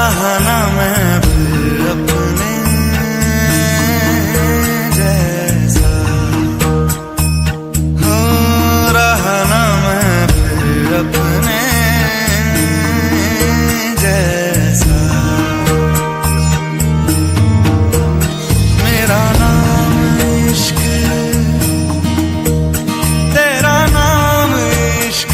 रहा ना मैं फिर अपने जैसा, हो रहा ना मैं फिर अपने जैसा। मेरा नाम इश्क, तेरा नाम इश्क,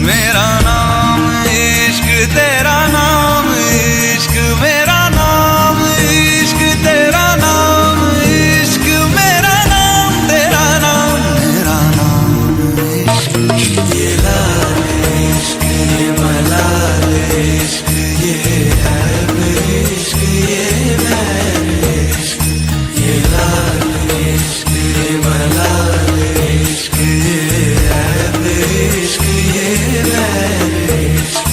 मेरा नाम इश्क, तेरा नाम इश्क, मेरा नाम इश्क, तेरा नाम इश्क, मेरा नाम तेरा नाम, मेरा नाम इश्क। ये लाल इश्क, ये मलाल इश्क, ये है इश्क, ये मैं इश्क। ये लाल इश्क, ये मलाल इश्क, ये है इश्क, ये मैं इश्क।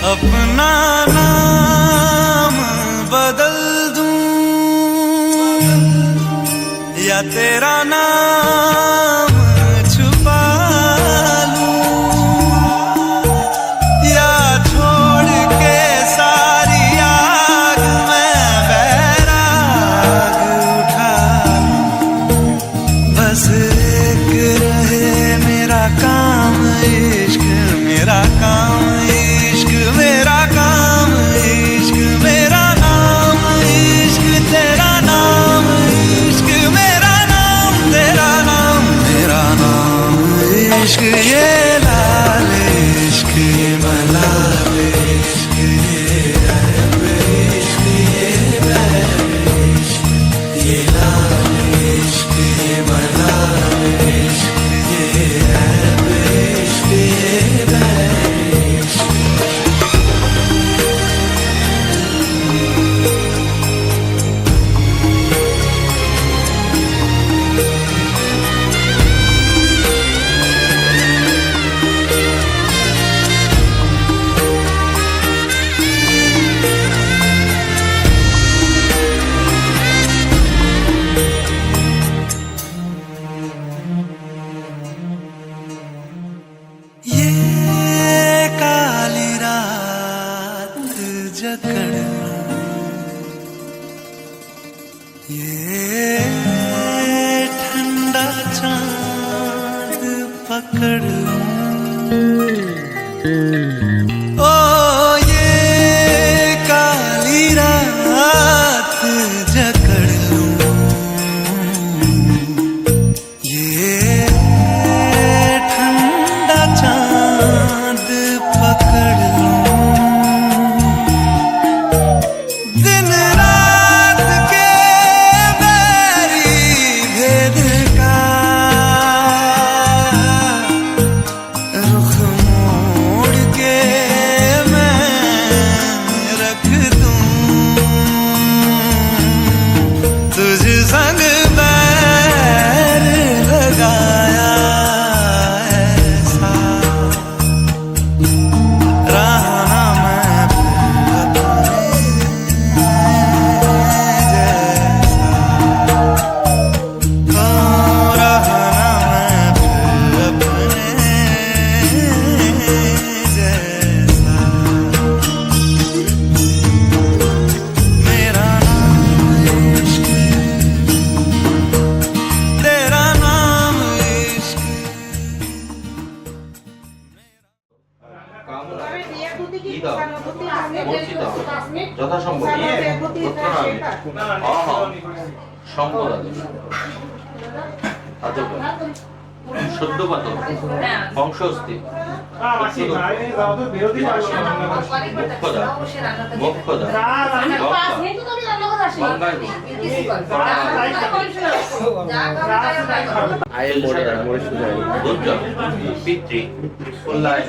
अपना नाम बदल दूं या तेरा नाम छुपा लूं, या छोड़ के सारी आग में बैराग उठा लूं। बस एक रहे मेरा काम इश्क, मेरा काम इश्क, मेरा काम इश्क, मेरा नाम इश्क, तेरा नाम इश्क, मेरा नाम तेरा नाम, मेरा नाम इश्क। ये लाल इश्क, ये मलाल इश्क, ये अरब इश्क, ये मैं इश्क। ये लाल इश्क, ये मलाल इश्क, ये अरब इश्क, ये मैं इश्क। ये काली रात जकड़ लूं, ये ठंडा चांद पकड़ लूं, ओ ये काली रात जकड़ लूं, ये ठंडा चांद पकड़ लूं। दिन रात के बैरी भेद का रुख मोड़ के मैं रख दूं, तुझ संग बैर लगाया ऐसा। रहा ना मैं फिर अपने जैसा, हो रहा ना मैं फिर अपने जैसा। मेरा नाम इश्क, तेरा नाम इश्क। যথাসম্ভব সম্পদ সদ্যপাত বংশস্থি মোক্ষদা আয়ের পিতৃ কল্যাণ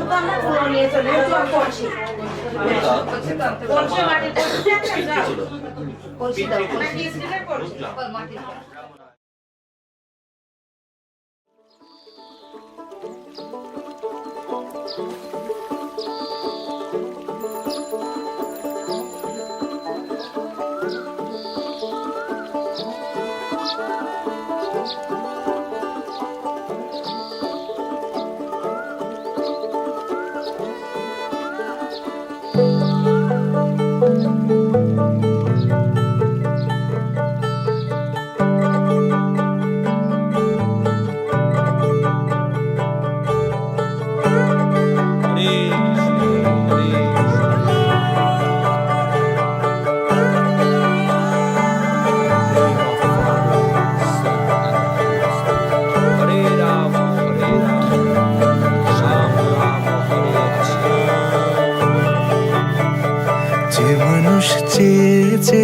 যে মানুষ চেয়েছে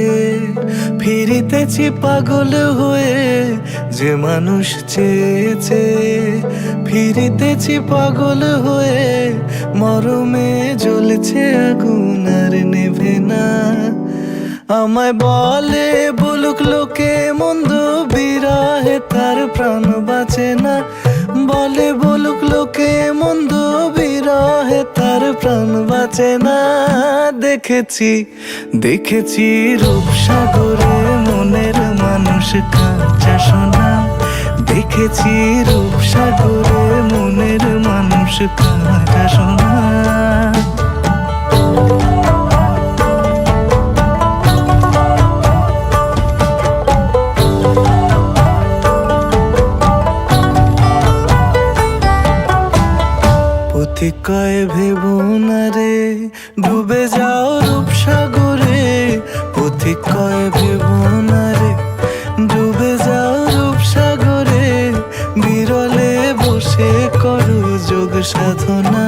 ফিরিতেছি পাগল হয়ে, যে মানুষ চেয়েছে ফিরিতেছি পাগল হয়ে, মরমে জ্বলছে আগুন আর নেভে না। আমায় বলে বলুক লোকে মন্দ, বিরহে তার প্রাণ বাঁচে না। বলে বলুক লোকে মন্দ, বিরহে তার প্রাণ বাঁচে না। দেখেছি দেখেছি রূপসাগরে মনের মানুষ কাঁচা সোনা। দেখেছি রূপসাগরে মনের মানুষ কাঁচা সোনা। পথিক কয় ভেবো না রে ডুবে যাও রূপসাগরে। পথিক কয় ভেবো না রে ডুবে যাও রূপসাগরে। বিরলে বসে করো যোগ সাধনা।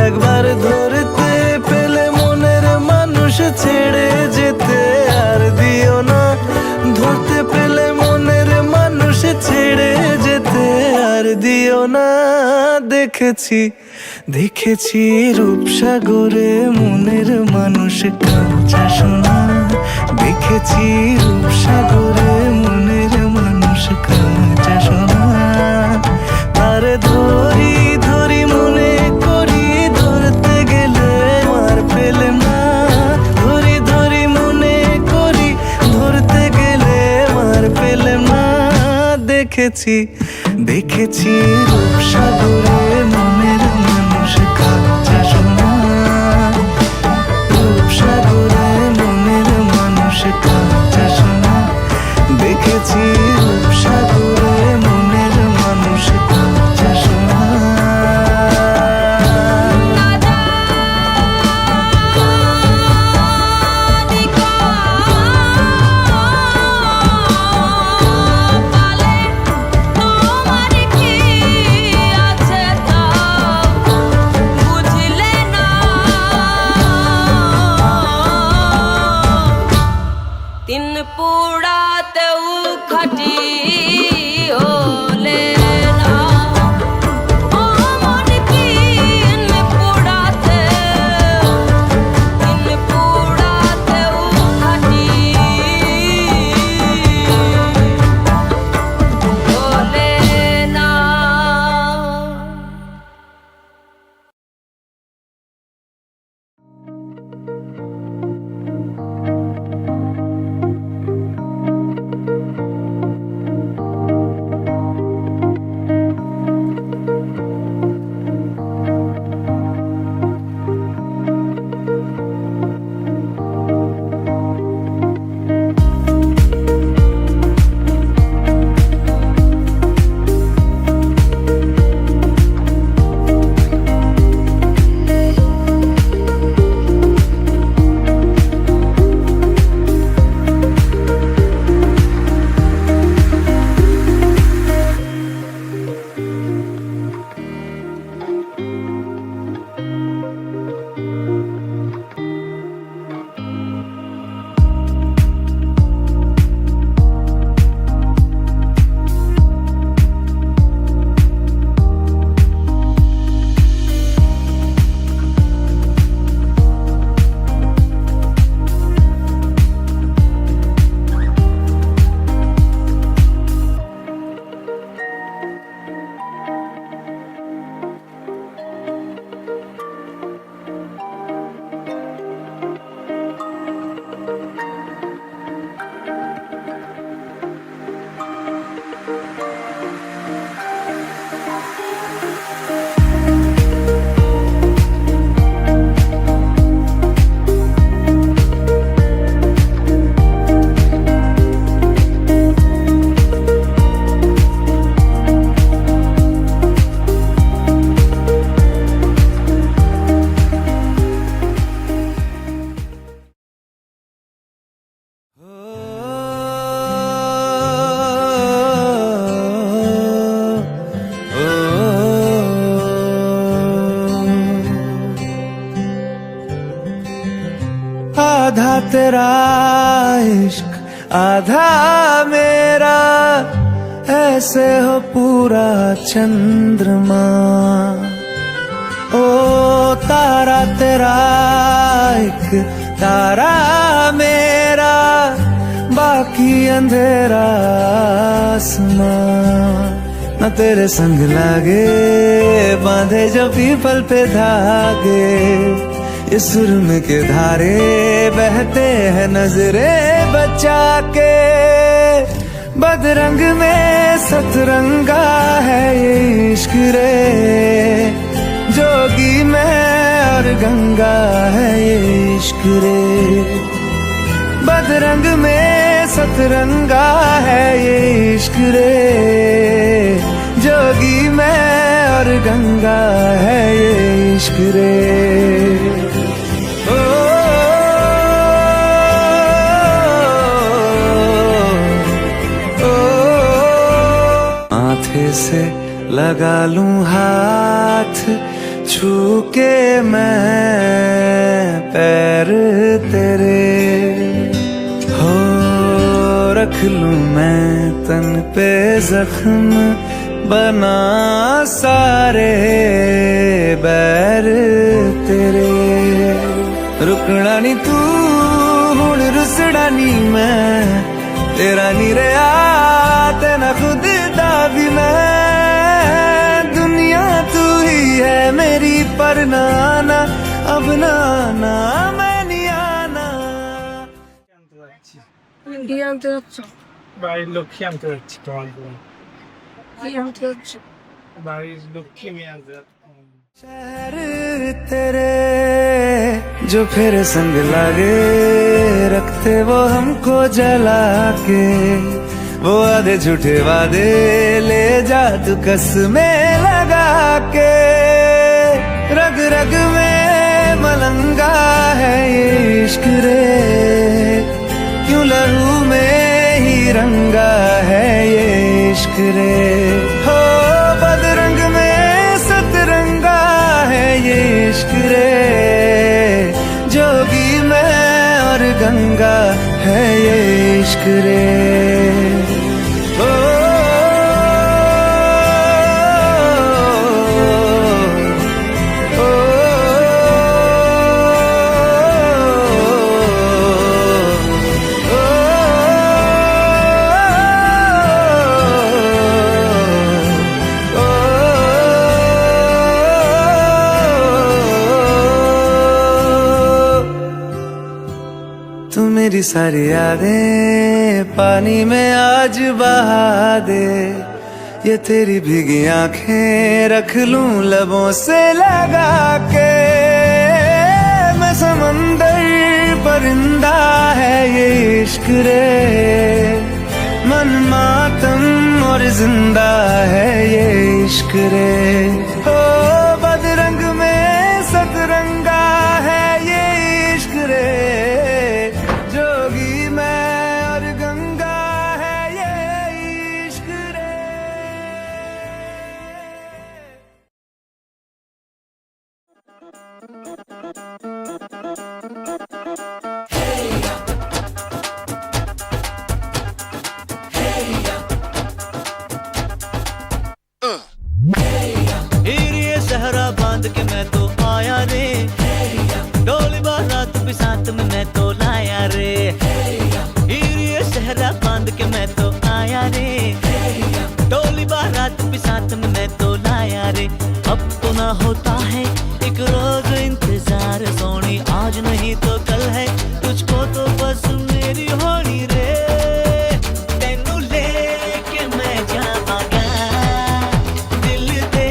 একবার ধরতে পেলে মনের মানুষ ছেড়ে যেতে আর দিও না। ধরতে পেলে মনের মানুষ ছেড়ে যেতে আর দিও না। দেখেছি দেখেছি রূপসাগরে মনের মানুষ কাঁচা সোনা। দেখেছি রূপসাগরে মনের মানুষ কাঁচা সোনা। তার ধরি ধরি মনে করি, ধরতে গেলে আর পেলে না। ধরি ধরি মনে করি, ধরতে গেলে আর পেলে না। দেখেছি দেখেছি রূপসাগরে মনের মানুষ কাঁচা সোনা। রূপসাগরে মনের মানুষ কাঁচা সোনা। দেখেছি রূপসাগরে মনের মানুষ কাঁচা সোনা। পোড়াতেও খাটি হলে না। মন কিন পোড়াতেও খাটি হলে না। तेरा इश्क आधा मेरा, ऐसे हो पूरा चंद्रमा। ओ तारा तेरा एक तारा मेरा, बाकी अंधेरा आसमां। न तेरे संग लागे बांधे जो पीपल पे धागे, ये सुरम के धारे बहते हैं नजरे बचा के। बदरंग में सतरंगा है ये इश्क रे, जोगी मैं और गंगा है ये इश्क रे। बदरंग में सतरंगा है ये इश्क रे, जोगी मैं और गंगा है ये इश्क रे। ओ, ओ, माथे से लगा लूं हाथ, छू के मैं पैर तेरे, हो रख लूं मैं तन पे जख्म, बना सारे बैर तेरे। रुकना नी तू हुण रुसड़ा नी मैं, तेरा नी रहा तेना खुद दा भी मैं। दुनिया तू ही है मेरी पर नाना, अब नाना मैं नहीं आना। কি আনতে যাচ্ছ? বাড়ির লক্ষ্মী আনতে যাচ্ছি তোমার জন্য। কি আনতে যাচ্ছ? বাড়ির লক্ষ্মী মেয়ে আনতে যাচ্ছি। शहर तेरे जो फिर संग लागे, रखते वो हमको जला के। वो आधे झूठे वादे ले जा तू कसमें लगा के। रग रग में मलंगा है ये इश्क रे, क्यों लहू में ही रंगा है ये इश्क रे। हो बदरंग में सतरंगा है ये इश्क रे, जोगी मैं और गंगा है ये इश्क रे। ओ, ओ, तू मेरी सारी यादें पानी में आज बहा दे। ये तेरी भीगी आंखें रख लूं लबों से लगा के। मैं समंदर परिंदा है ये इश्क रे, मन मातम और जिंदा है ये इश्क रे। हो बदरंग में सतरंगा है ये इश्क रे, जोगी मैं और गंगा है ये इश्क रे। ये सहरा बांध के मैं तो आया रे, डोली बारात भी साथ में मैं तो लाया रे। ये सहरा बांध के मैं तो आया रे, डोली बारात भी साथ में मैं तो लाया रे। अब तो ना होता है एक रोज इंतजार सोनी, आज नहीं तो कल है तुझको तो बस मेरी होनी रे। तेनू लेके मैं जावांगा, दिल दे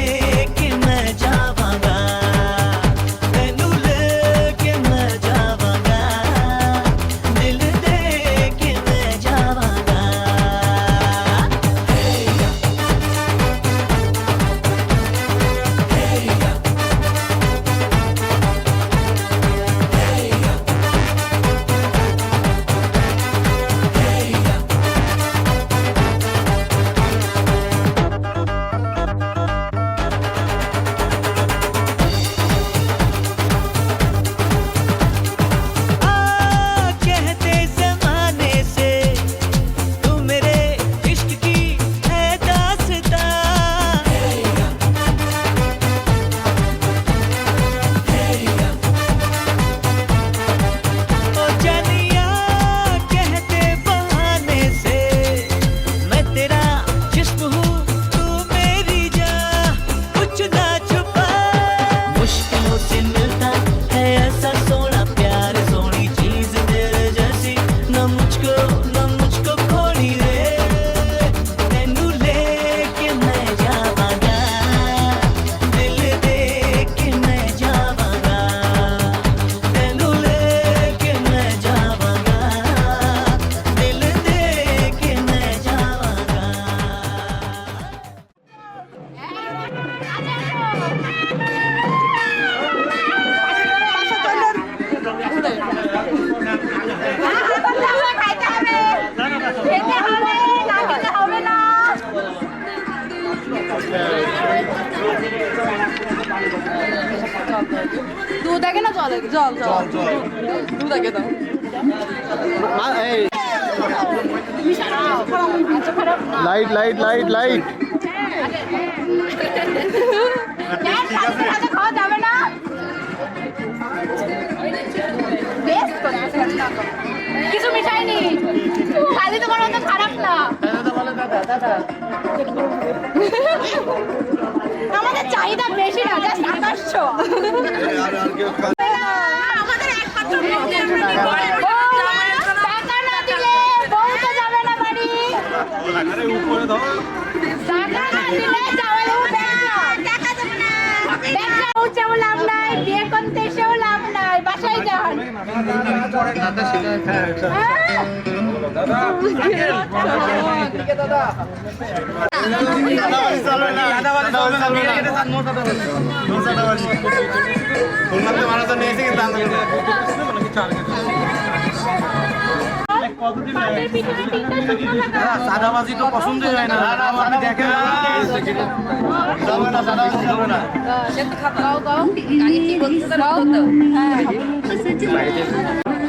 के मैं जावांगा। तेनू लेके मैं जावांगा, दिल दे के मैं जावांगा। জল জল দুধ আগে দাও লাইট লাইট লাইট লাইট খাওয়া যাবে না কিছু মিঠাইনি খালি তোমার মতো খারাপ না আমাদের চাহিদা বেশি না জাস্ট আকাশ আমাদের একমাত্র টাকা না দিলে বউ তো যাবে না বাড়ি টাকা না দিলে জামাই উঠবে না টাকা দেবে না ব্যবসা উঠছেও লাভ নাই বিয়ে করতে এসেও লাভ নাই বাসায় যান সাদাবাজি তো পছন্দই হয় না আপনি দেখেন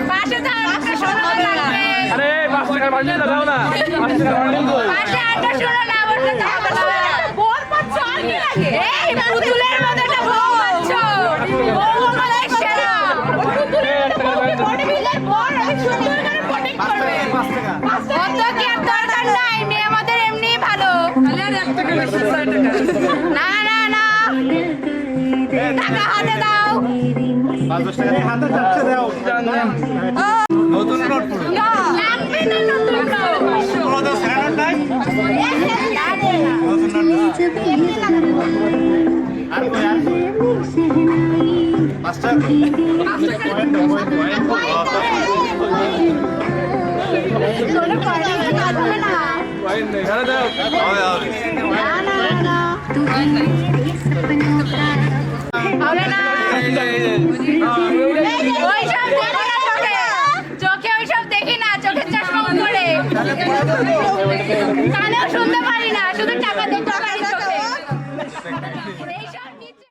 পাশে দাঁড়ান আপনার সময় লাগবে আরে 5 টাকা বাড়লে দাও না 5 টাকা বাড়লে পাশে আটা শোনো না বলতে বল পাচ্ছ আর কি লাগে এই পুতুলের মধ্যে একটা বউ পাচ্ছ বউ আমাদের সেরা পুতুলের একটা বডি বিল্ডার বল আমি সুন্দর করে প্রোটেক্ট করবে 5 টাকা কত কি আর দরকার নাই মেয়ে আমাদের এমনি ভালো খালি আর 1 টাকা বেশি 6 টাকা না না না টাকা হাতে দাও 5 টাকা হাতে চাচ্ছে দাও নতুন নোট পুরো না লাগবে না নতুন পুরো তো স্যান্ডার্ড নাই নতুন নোট আর কই আর 5 টাকা চোখে ওইসব দেখি না চোখের চশমা করে কানেও শুনতে পারি না শুধু টাকা দেখতে পারি চোখে এইসব কিছু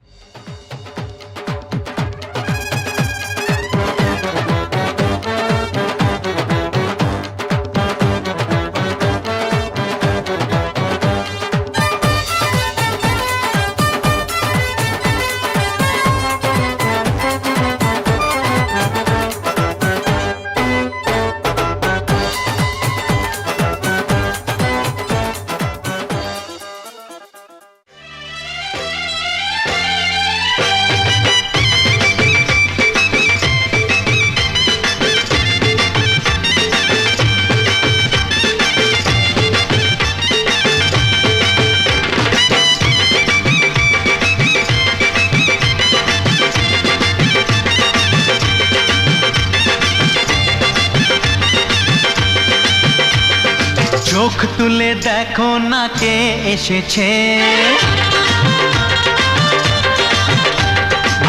চোখ তুলে দেখো না কে এসেছে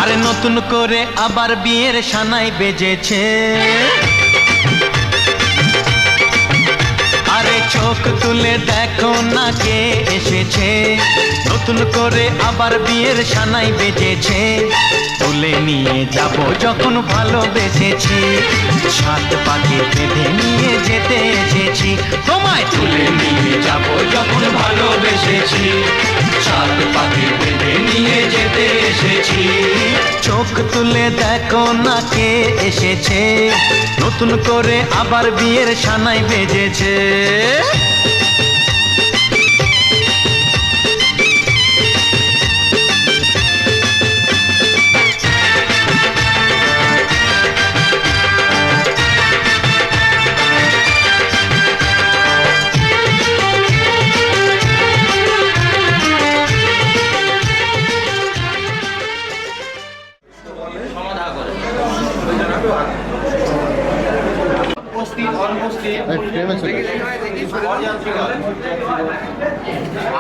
আরে নতুন করে আবার বিয়ের সানাই বেজেছে আরে চোখ তুলে দেখো না কে এসেছে নতুন করে আবার বিয়ের সানাই বেজেছে তুলে নিয়ে যাব যখন ভালোবেসেছি সাত পাকে বেঁধে নিয়ে যেতে এসেছি তোমায় তুলে নিয়ে যাব যখন ভালোবেসেছি সাত পাকে বেঁধে নিয়ে যেতে এসেছি চোখ তুলে দেখো না কে এসেছে নতুন করে আবার বিয়ের সানাই বেজেছে সমাধা করে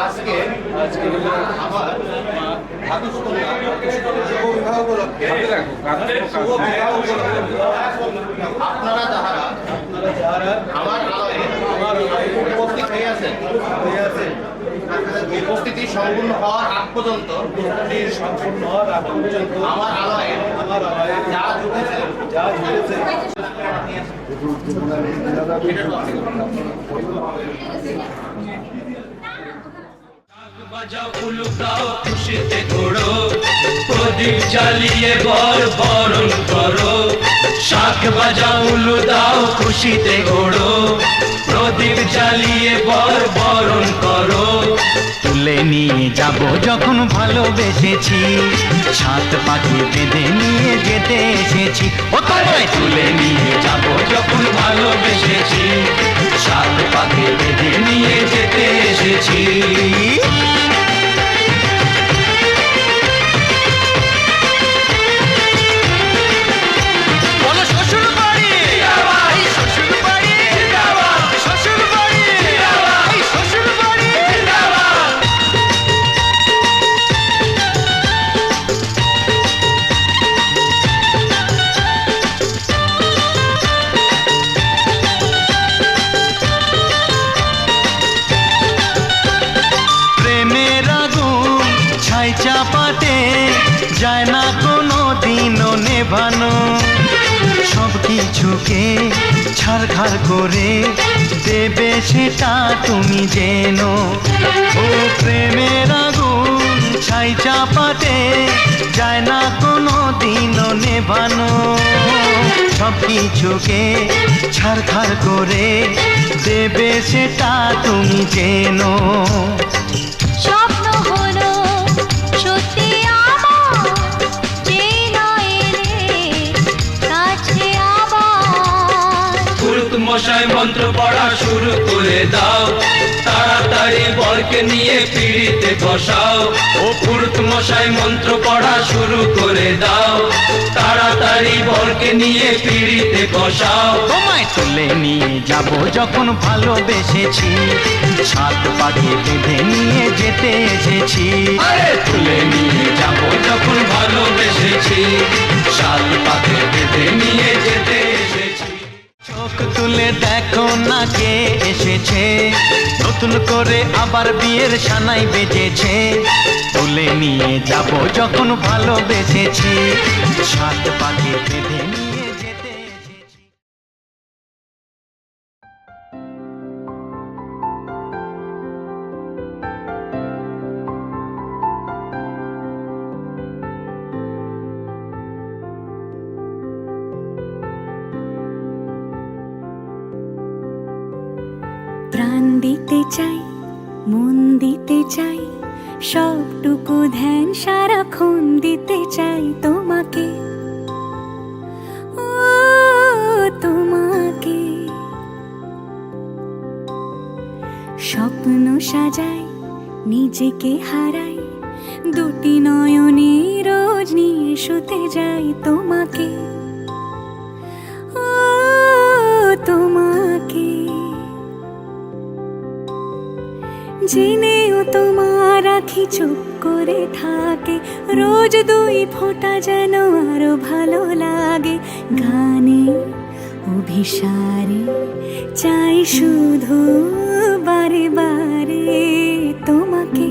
আজকে আমার আপনারা যাহারা আমার উপস্থিত হয়ে আছেন উপস্থিতি সম্পূর্ণ হওয়ার আগ পর্যন্ত আমার আলোয় যা জুটেছে বাজাও উলুকাও খুশিতে ঘোড়ো প্রদীপ জ্বালিয়ে বরণ করো শাক বাজাও উলু দাও খুশিতে ঘোড়ো প্রদীপ জ্বালিয়ে বরণ করো তুলে নিয়ে যাব যখন ভালোবেসেছি সাত পাখি বেঁধে নিয়ে যেতে এসেছি ও তোমায় তুলে নিয়ে যাব যখন ভালোবেসেছি সাত পাখি বেঁধে নিয়ে যেতে এসেছি চাপাতে যায় না কোনো দিনও নেভানো সব কিছুকে ছাড়খাড় করে দেবে সেটা তুমি জেনো ও প্রেমের আগুন ছাই চাপাতে যায় না কোনো দিনও নেভানো সব কিছুকে ছাড়খাড় করে দেবে সেটা তুমি জেনো স্বপ্ন হলো সত্যি আমার যে নয় রে কাছে আবার পুরুত মশাই মন্ত্র পড়া শুরু করে দাও তাড়াতাড়ি বরকে নিয়ে পিড়িতে বসাও ও পুরুত মশাই মন্ত্র পড়া শুরু করে দাও তাড়াতাড়ি বরকে নিয়ে পিড়িতে বসাও তোমায় তুলে নিয়ে যাব যখন ভালোবেসেছি সাত পাখি বেঁধে নিয়ে যেতে এসেছি আরে তুলে নিয়ে যাব যখন ভালোবেসেছি সাত পাখি বেঁধে নিয়ে যেতে এসেছি চোখ তুলে দেখো না কে এসেছে নতুন করে আবার বিয়ের সানাই বেজেছে তুলে নিয়ে যাব যখন ভালোবেসেছি সাত পাখি বেঁধে নিয়ে যেতে এসেছি প্রাণ দিতে চাই মন দিতে চাই সবটুকু ধ্যান সারাক্ষণ দিতে চাই তোমাকে ও তোমাকে স্বপ্ন সাজাই নিজেকে হারাই দুটি নয়নে রোজ নিয়ে শুতে যাই তোমাকে ও তোমাকে জেনেও তোমার আখি চুপ করে থাকে রোজ দুই ফোঁটা যেন আরো ভালো লাগে গানে অভিসারে চাই শুধু বারে বারে তোমাকে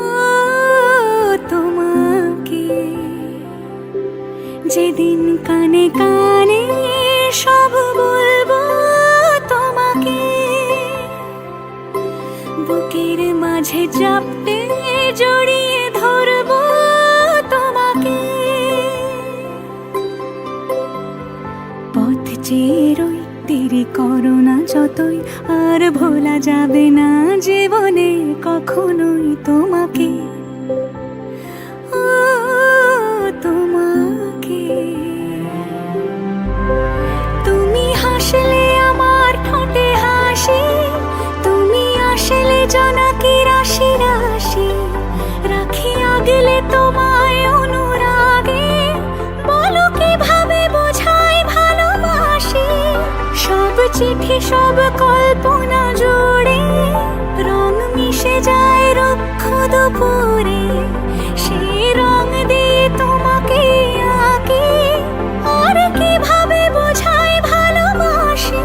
ও তোমাকে যেদিন কানে কানে সব বলবো তোমাকে বুকের মাঝে চাপটে জড়িয়ে ধরবো তোমাকে পথ চেয়ে রই দেরি করো না যতই আর ভোলা যাবে না জীবনে কখনোই তোমাকে ও তোমাকে তুমি হাসলে আমার ঠোঁটে হাসি তুমি আসলে জোনাকি রাশি রাশি রাখি আগলে তোমায় অনুরাগে বলো কিভাবে বোঝাই ভালোবাসি সব চিঠি সব কল্পনা জুড়ে রং মিশে যায় রুক্ষ দুপুরে সেই রং দিয়ে তোমাকে আঁকি আর কিভাবে বোঝাই ভালোবাসি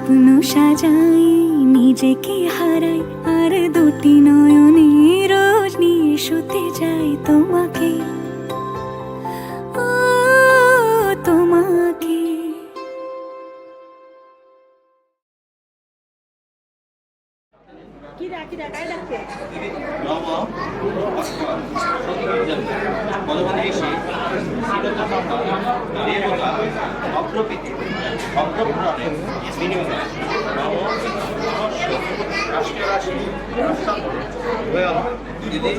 স্বপ্ন সাজাই নিজেকে হারাই আর দুটি নয়নে রোজ নিয়ে শুতে যাই তোমাকে, ও তোমাকে। অগ্রপীতি অগ্রপূরণের বিনিময়ে রাষ্ট্রীয় রাশি দিদি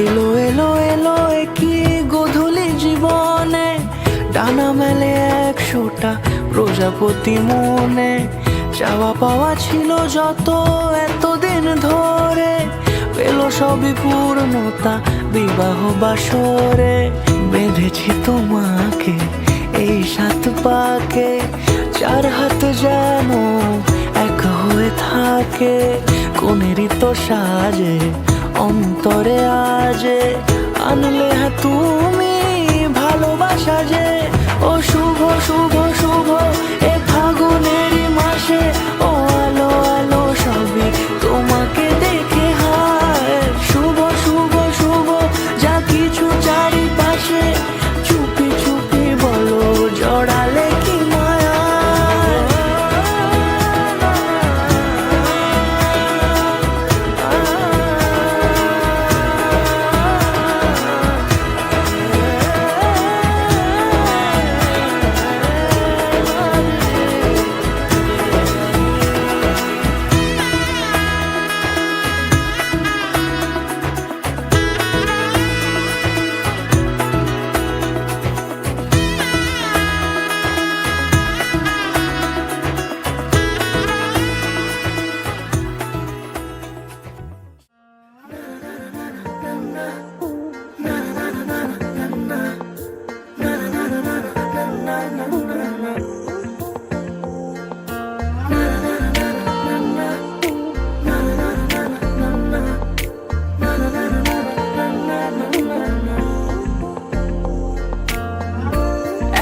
এলো এলো এলো কি গোধূলি জীবনে, ডানা মেলে 100টা প্রজাপতি মনে। চাওয়া পাওয়া ছিল যত এতদিন ধরে, পেল সবই পূর্ণতা বিবাহ বাসরে। বেঁধেছি তোমাকে এই 7 পাকে, 4 হাত যেন এক হয়ে থাকে। কোনেরই তো সাজে অন্তরে আজে, আনলে হ্যাঁ তুমি ভালোবাসা যে। ও শুভ শুভ শুভ এ ফাগুনেরই মাসে, ও আলো আলো সবই তোমাকে দেখে হায়। শুভ শুভ শুভ যা কিছু চারিপাশে, চুপি চুপি বলো জড়ালে কি মায়া।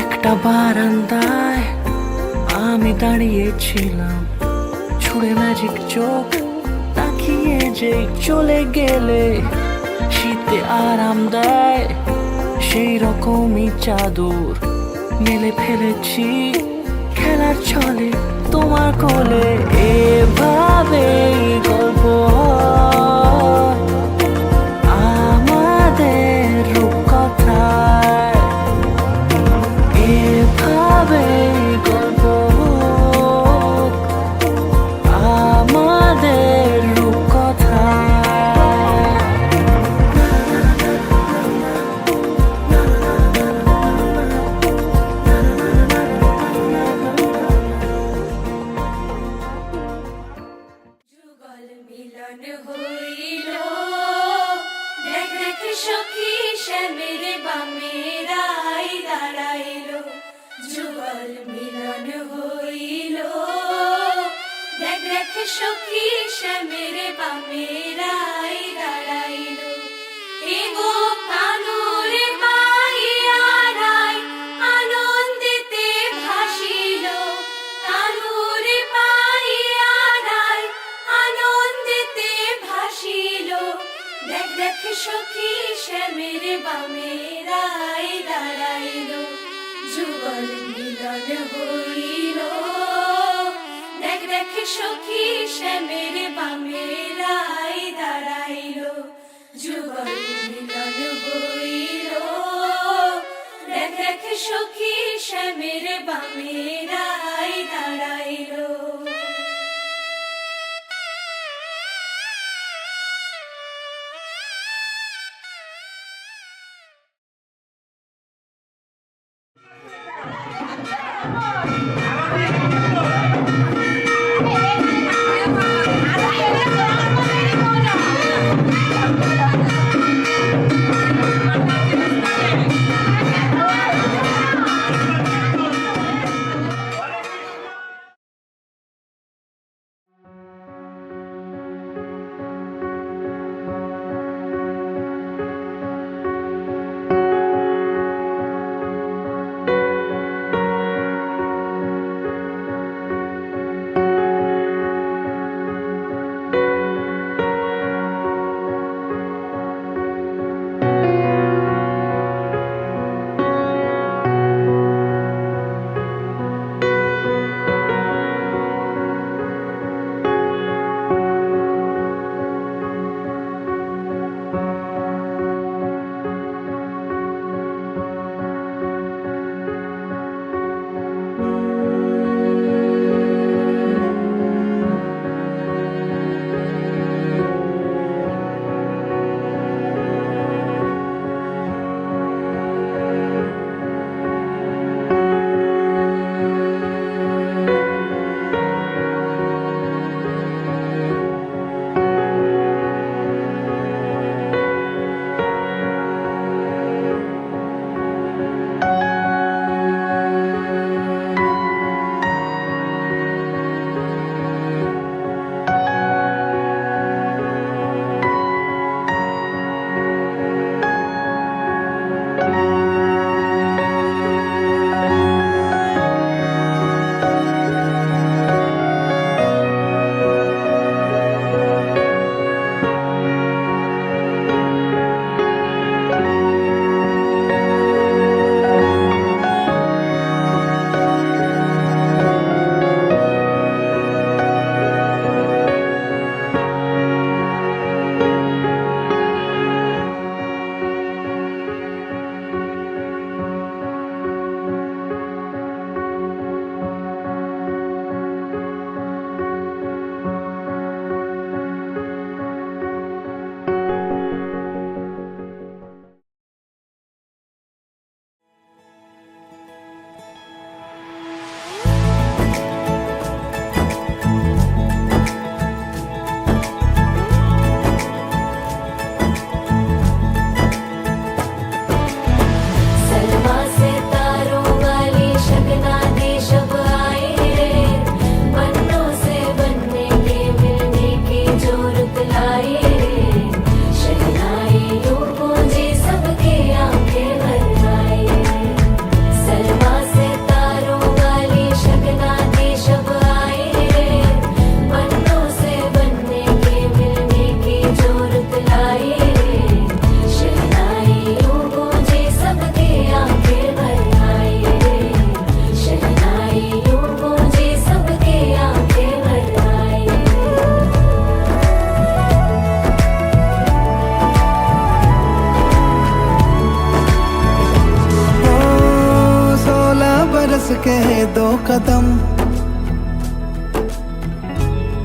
একটা বারান্দায় আমি দাঁড়িয়েছিলাম, ছুঁড়ে ম্যাজিক চোখ তাকিয়ে যে চলে গেলে। শীতে আরাম দেয় সেই রকমই চাদর মেলে ফেলেছি খেলার ছলে তোমার কোলে। এভাবে গল্প হয় আমাদের রূপকথায়, এভাবে গল্প হোক আমাদের রূপকথায়। যুগল মিলন হইল, দেখ দেখ সখী শ্যামের বামে রাই দাঁড়াইল। যুগল মিলন হইল, দেখ দেখ সখী শ্যামের বামে রাই দাঁড়াইল। এগো কানুরে পাইয়া রাই আনন্দেতে ভাসিল। কানুরে পাইয়া রাই আনন্দেতে ভাসিল। দেখ দেখ সখী শ্যামের বামে রাই দাঁড়াইল। যুগল মিলন হইল, দেখ দেখ সখী শ্যামের বামে রাই দাঁড়াইল। যুগল মিলন হইল, দেখ দেখ সখী শ্যামের বামে রাই দাঁড়াইল। पास के 2 कदम,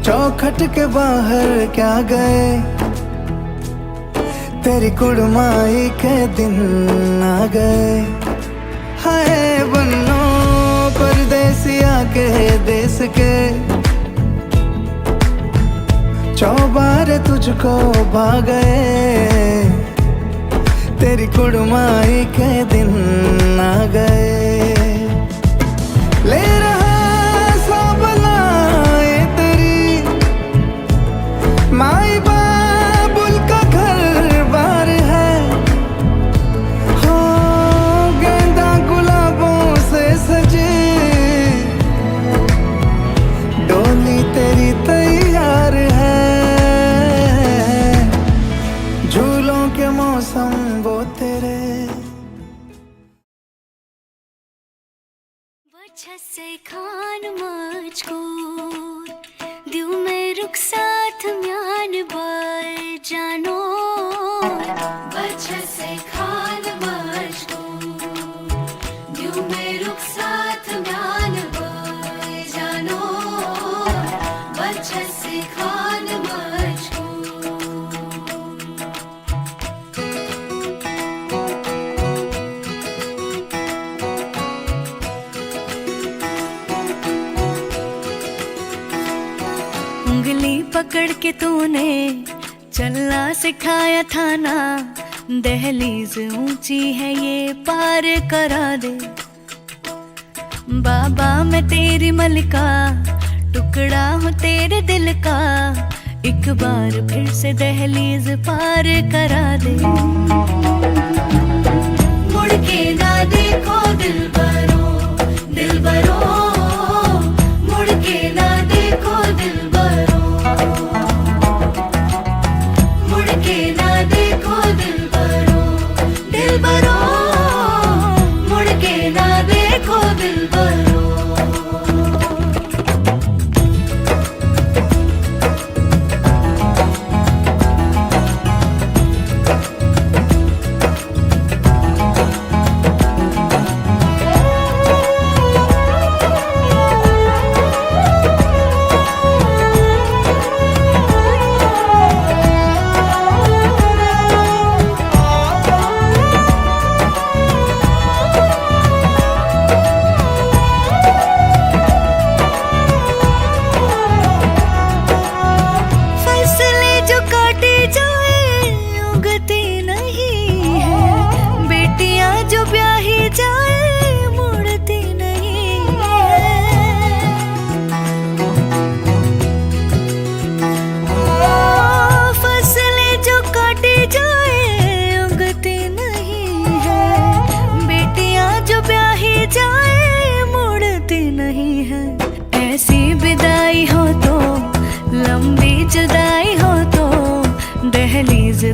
चौखट के बाहर क्या गए, तेरी कुड़माई के दिन आ गए। हाय बन्नो परदेसिया के देश के, चौबारे तुझको भा गए, तेरी कुड़माई के दिन आ गए। ले रहा सब लाए तेरी माई बाबुल का घर बार है, हो गेंदा गुलाबों से सजी डोली तेरी तैयार है। झूलों के मौसम वो तेरे से खान मुझको दिल में रुक साथ म्यान बार जानो, बच्चा से खान मुझको दिल में रुक साथ म्यान बार जानो, बच्चा से खान मुझको। उंगली पकड़ के तूने चलना सिखाया था ना, दहलीज ऊंची है ये पार करा दे। बाबा मैं तेरी मलिका, टुकड़ा हूँ तेरे दिल का, एक बार फिर से दहलीज पार करा दे। मुड़ के ना देखो दिलबरो, दिलबरो मुड़ के ना देखो दिलबरो, मुड़ के ना देखो दिलबरो, दिलबरो मुड़ के ना देखो दिलबरो।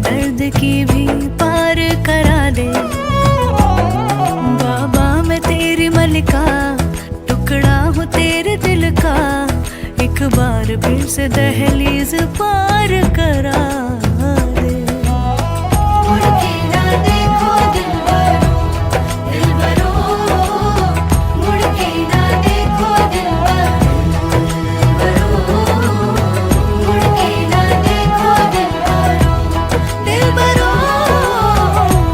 दर्द की भी पार करा दे। बाबा मैं तेरी मलिका, टुकड़ा हूँ तेरे दिल का, एक बार फिर से दहलीज पार करा दे। मुड़ के ना देखो दिलबरो, दिलबरो मुड़ के ना देखो दिलबरो, मुड़ के ना देखो दिलबरो, दिलबरो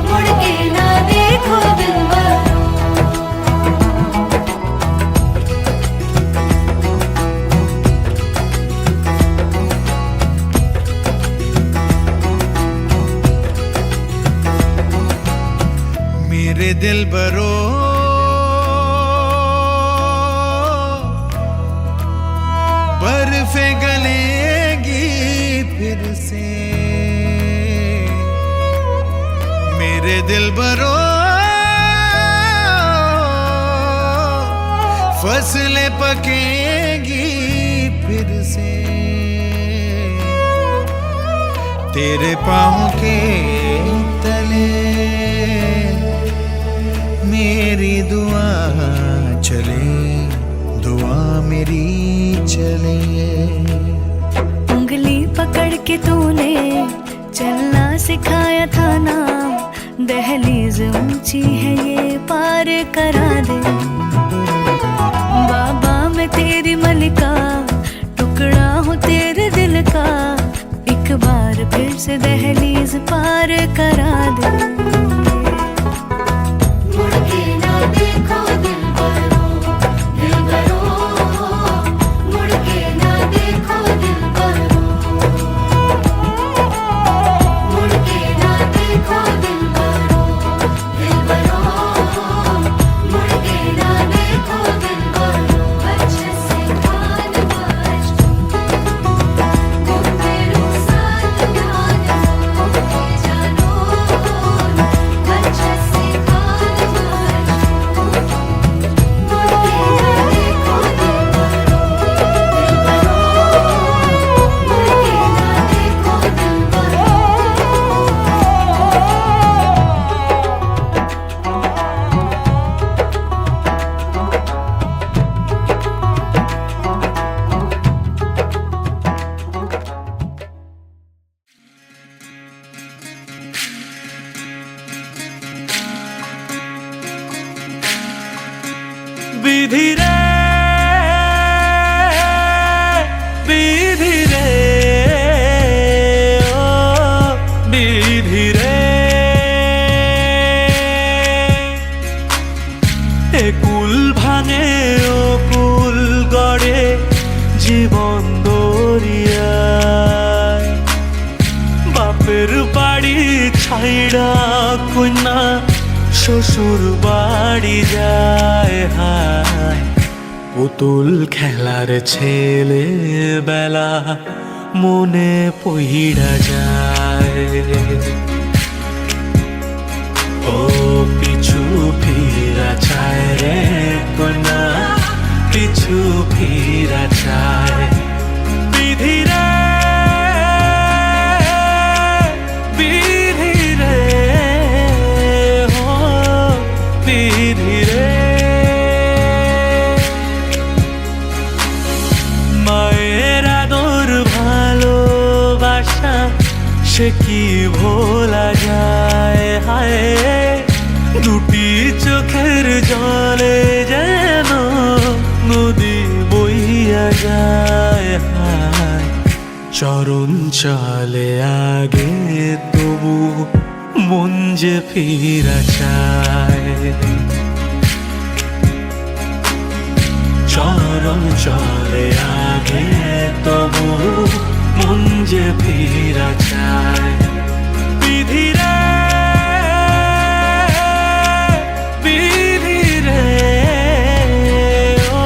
मुड़ के ना देखो दिलबरो। मेरे दिलबरो बर्फे गलेगी फिर से, मेरे दिलबरो फसलें पकेगी फिर से, तेरे पाँव के तले मेरी दुआ चले, दुआ मेरी चले। उंगली पकड़ के तूने चलना सिखाया था ना, दहलीज ऊंची है ये पार करा दे। दहलीज पार करा दे। मुड़ के ना देखो दिलबरो, दिलबरो, मुड़ के ना देखो दिलबरो, मुड़ के ना देखो दिलबरो, दिलबरो, मुड़ के ना देखो दिलबरो। अच्छे से कान बाज तुम मेरे साथ ध्यान जानो, अच्छे से कान बाज मुड़ के ना देखो दिलबरो, दिलबरो, मुड़ के ना देखो दिलबरो। বিধি রে, বিধি রে, ও বিধি রে, এ কুল ভাঙে ও কুল গড়ে জীবন দরিয়ায়। বাপের বাড়ি ছাইড়া কন্যা শ্বশুর বাড়ি যায়, হায় পুতুল খেলার ছেলে বেলা মনে পইড়া যায়। ও পিছু ফিরা চায় রে কন্যা, পিছু ফিরা চায়। বিধি রে, বিধি রে, ও বিধি রে। মায়ের আদর ভালোবাসা সে কি ভোলা যায়, হায় দুটি চোখের জলে যেন নদী বইয়া যায়, হায় চরণ চলে আগে তবু মন যে ফিরা চায়। চরণ চলে আগে তবু মন যে ফিরা চায়। বিধি রে, বিধি রে, ও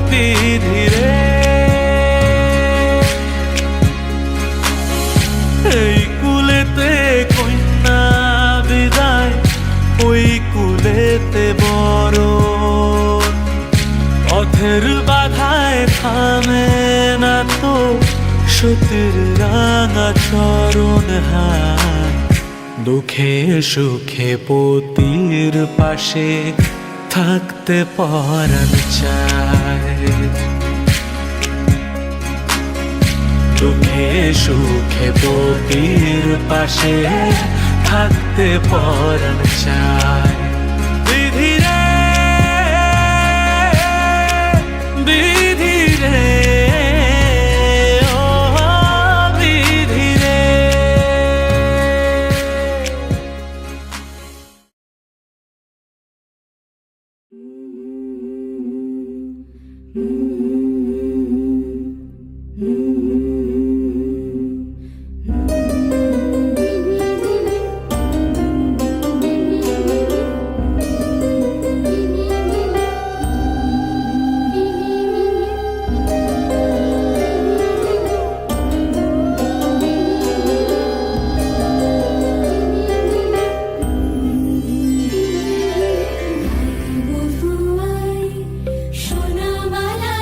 বিধি রে, এই কুলেতে কন্যা বিদায়, ওই কুলেতে বরণ। পথের বাধায় থামে না তো সতীর রাঙা চরণ, হায় দুঃখে সুখে পতির পাশে থাকতে পরাণ চায়। দুঃখে সুখে পতির পাশে থাকতে পরাণ চায়। বিধি রে, বিধি রে, ও বিধি রে। সোনা মালা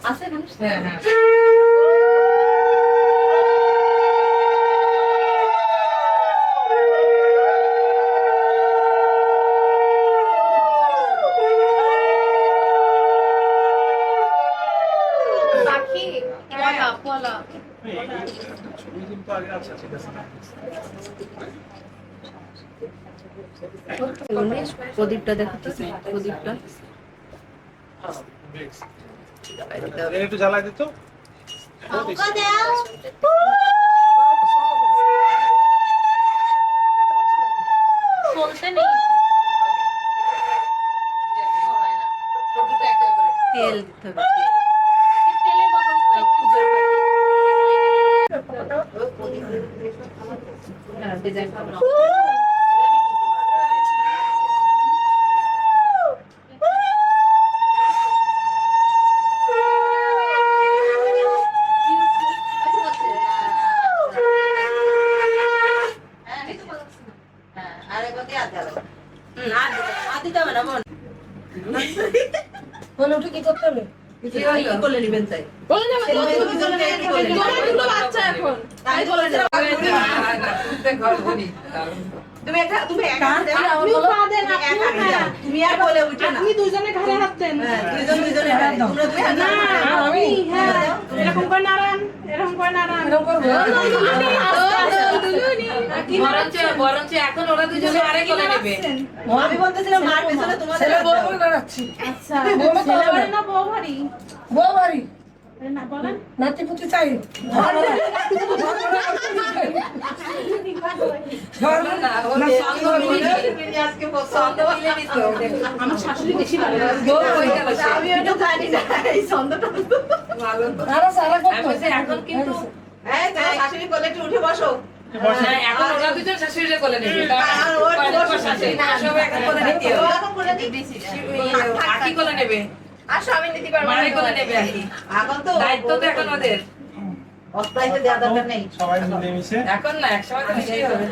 আছে মানুষ? হ্যাঁ হ্যাঁ। পাখি পলা পলা ছবি কিন্তু আগে আচ্ছা ঠিক আছে প্রদীপটা দেখাচ্ছি, প্রদীপটা একটু জ্বালাই দিত নৌকা দাও চলতে নেই তেল দিতে হবে। তেলের বোতল হ্যাঁ, ডিজাইন করো। বলে উঠে কি করতে হবে? কি করলে নিবেন তাই? বাচ্চা এখন তাই বলে তুমি একা আপনিও পা দেন আপনিও খান তুমি আর বলে উঠে না। আপনি দুজনে ঘাড়ে হাত দেন হ্যাঁ, দুজনে হাত দাও। তোমরা দুই হাত দাও। আমি হ্যাঁ এরকম করে নাড়ান এরকম করে নাড়ান এরকম করবো। বরঞ্চ এখন ওরা দুজনে আরে কোলে নেবে। আমি বলতেছিলাম মার পিছনে তোমাদের ছেলে হাত বউ দাও। করে দাঁড়াচ্ছি। আচ্ছা বৌমা তো ছেলে হবে। বাড়ি না বউ বাড়ি বউ বাড়ি। না বলেন নাতি পুতি চাই। আমার শাশুড়ি বেশি ভালো আমি ওটা জানি না, এই ছন্দটা। আরো সারা করতো। এখন কিন্তু এই তোমার শাশুড়ি কোলে একটু উঠে বসো। এখন ওরা দুজন শাশুড়িরে কোলে নেবে আর ওর শাশুড়ি না, সব এখন কোলে নিতে হবে। ও এখন কোলে দিছি। আকি কোলে নেবে আসো, আমি নিতে পারবো না। মারে কোলে নেবে আকি এখন তো দায়িত্ব তো এখন ওদের অস্ত্রাইতে দেওয়া দরকার নেই। সবাই মিলে মিশে এখন না একসময় তো নিতেই হবে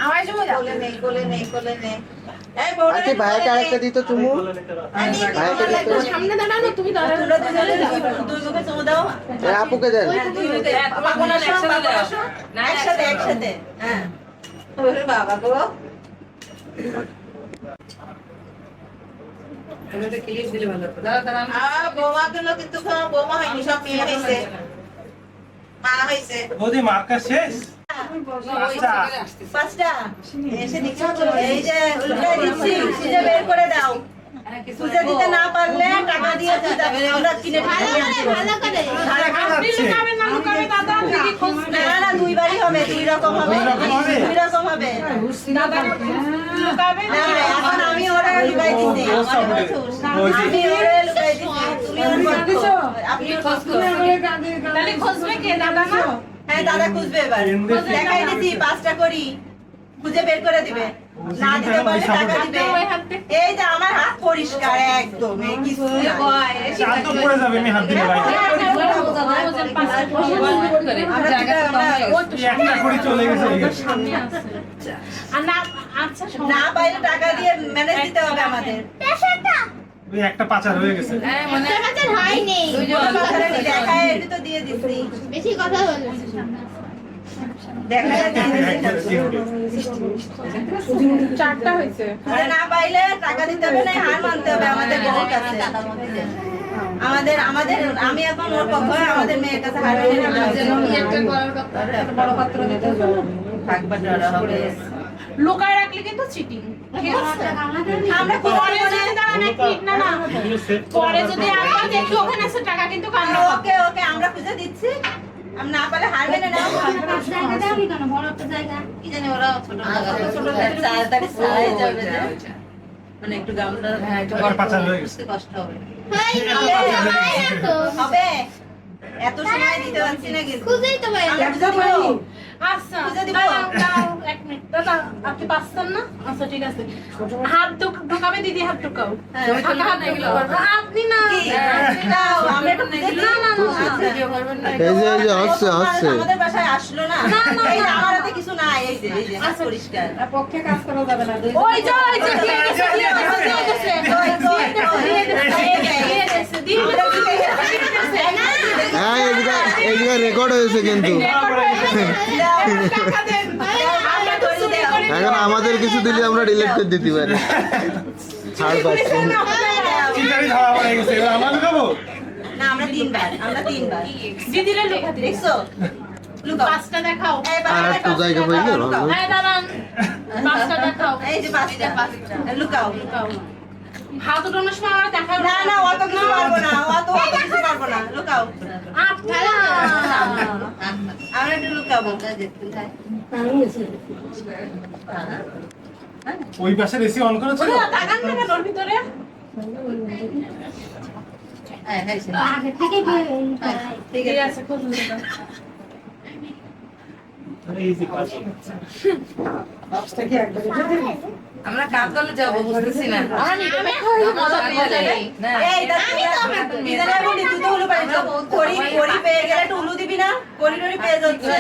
আমার সময় কোলে নেই, কোলে নেই, কোলে নেই। এই বউটা আচ্ছা ভাইকে আরেকটা দিত চুমু সামনে দাঁড়ানো তুমি দাঁড়ানো তোমরা দুজনে দুই মুখে চুমু দাও। এ আপুকে দেন দুই মুখে। হ্যাঁ, তোমার বোন একসাথে দাও। না, একসাথে, একসাথে। হ্যাঁ। ওরে বাবা গো। এটা ক্লিপ দিলে ভালো হবে দাঁড়া দাঁড়া বৌমাগুলো কিন্তু কোনো বৌমা হয়নি, সব মেয়ে হয়েছে, মা হয়েছে। বৌদি মার্কা শেষ পাঁচটা এসে দিচ্ছ তো, এই যে উল্টাই দিচ্ছি, খুঁজে বের করে দাও। খুঁজে দিতে না পারলে টাকা দিয়ে খুঁজাবে, আমরা কিনে আপনি লুকাবেন না লুকাবে দাদা দিদি খোঁজ না না, দুইবারই হবে, দুই রকম হবে, দুই রকম হবে। দাদা লুকাবেন না, এখন আমি ওরা লুকাই দিচ্ছি, আমি ওরা লুকাই দিচ্ছি, তুমি ওর দিছো, আপনি খোঁজ করো। তাহলে খুঁজবে কে দাদা না হ্যাঁ, দাদা খুঁজবে এবার, দেখাই দিচ্ছি, 5টা করি, খুঁজে বের করে দিবে, না দিতে পারলে টাকা দিবে। এই যে আমার হাত পরিষ্কার একদম, এই কিছু চাল তো পড়ে যাবে আমি হাত দিলে ভাই একটা করে চলে গেছে আর না আচ্ছা না পাইলে টাকা দিয়ে ম্যানেজ দিতে হবে আমাদের। ওই একটা পাচার হয়ে গেছে হয়নি দেখায় এটা তো দিয়ে দিচ্ছি, বেশি কথা বলবেন দেখায় দিয়ে দিচ্ছি। চারটা হয়েছে খুঁজে না পাইলে টাকা দিতে হবে না, হার মানতে হবে আমাদের বউর কাছে। আমাদের আমাদের আমি এখন ওর পক্ষ, আমাদের মেয়ের কাছে হার মেনে নিতে হবে। বড় পাত্র দিতে হবে ভাগ বাটোয়ারা হবে। লুকায় রাখলে কিন্তু চিটিং আমরা পরে যদি দাঁড়ানো ঠিক না না পরে যদি আমরা দেখি ওখানে আছে টাকা কিন্তু কান্না ওকে ওকে, আমরা খুঁজে দিচ্ছি, আমি না পারলে হার মেনে নাও। জায়গা দাওনি কেন বড় একটা জায়গা কি জানি ওরা ছোট ছোট তাড়াতাড়ি সারাই যাবে যে। মানে একটু গামলা আবার পাচার হয়ে গেছে কষ্ট হবে। হবে হবে এত সময় দিতে পারছি না কিন্তু খুঁজেই তো পাই না। আমরা খুঁজে দিব। আচ্ছা খুঁজে দিব। দাঁড়াও, এক মিনিট দাদা আপনি পাচ্ছেন না আচ্ছা ঠিক আছে হাত ঢোকাবে দিদি হাত ঢোকাও হ্যাঁ, ফাঁকা হাত এগুলো ঢোকাও। আপনি না কি? দাও, আমরা একটু খুঁজে দিই। আচ্ছা। এই যে হচ্ছে হচ্ছে আমাদের বাসায় আসলো না এই যে আমার হাতে কিছু নাই এই যে হাত পরিষ্কার পক্ষে কাজ করা যাবে না ওই যে দিয়ে গেছে দিয়ে গেছে হ্যাঁ এইদিকে রেকর্ড হয়েছে কিন্তু এখন আমাদের কিছু দিলে আমরা ডিলিট করে দিতে পারি ছাড় পাচ্ছি চিটারি ধরা পড়ে গেছে এবার আমরা লুকাবো না আমরা তিনবার দিদিরে লেখা দিই দেখছো লুকাও পাঁচটা দেখাও এই আর বাসায় একটু জায়গা পাইলে ভালো এই দাঁড়ান পাঁচটা দেখাও এই যে পাঁচটা লুকাও হাত উঠানোর সময় আমরা দেখাও না না অত কিছু পারবো না অত কিছু পারবো না লুকাও আপনারা আমরা একটু লুকাবো ওই পাশে এসি অন করা ছিল তাকান না কেন ওর ভিতরে ঠিক আছে খুঁজুন ইজি পাস আমরা কার দলে যাবো বুঝতেছি না এই দিদারে বলি তুই তো হলো পারিস করি করি পেয়ে গেলে একটু উলু দিবি না করি টরি পেয়ে যাচ্ছে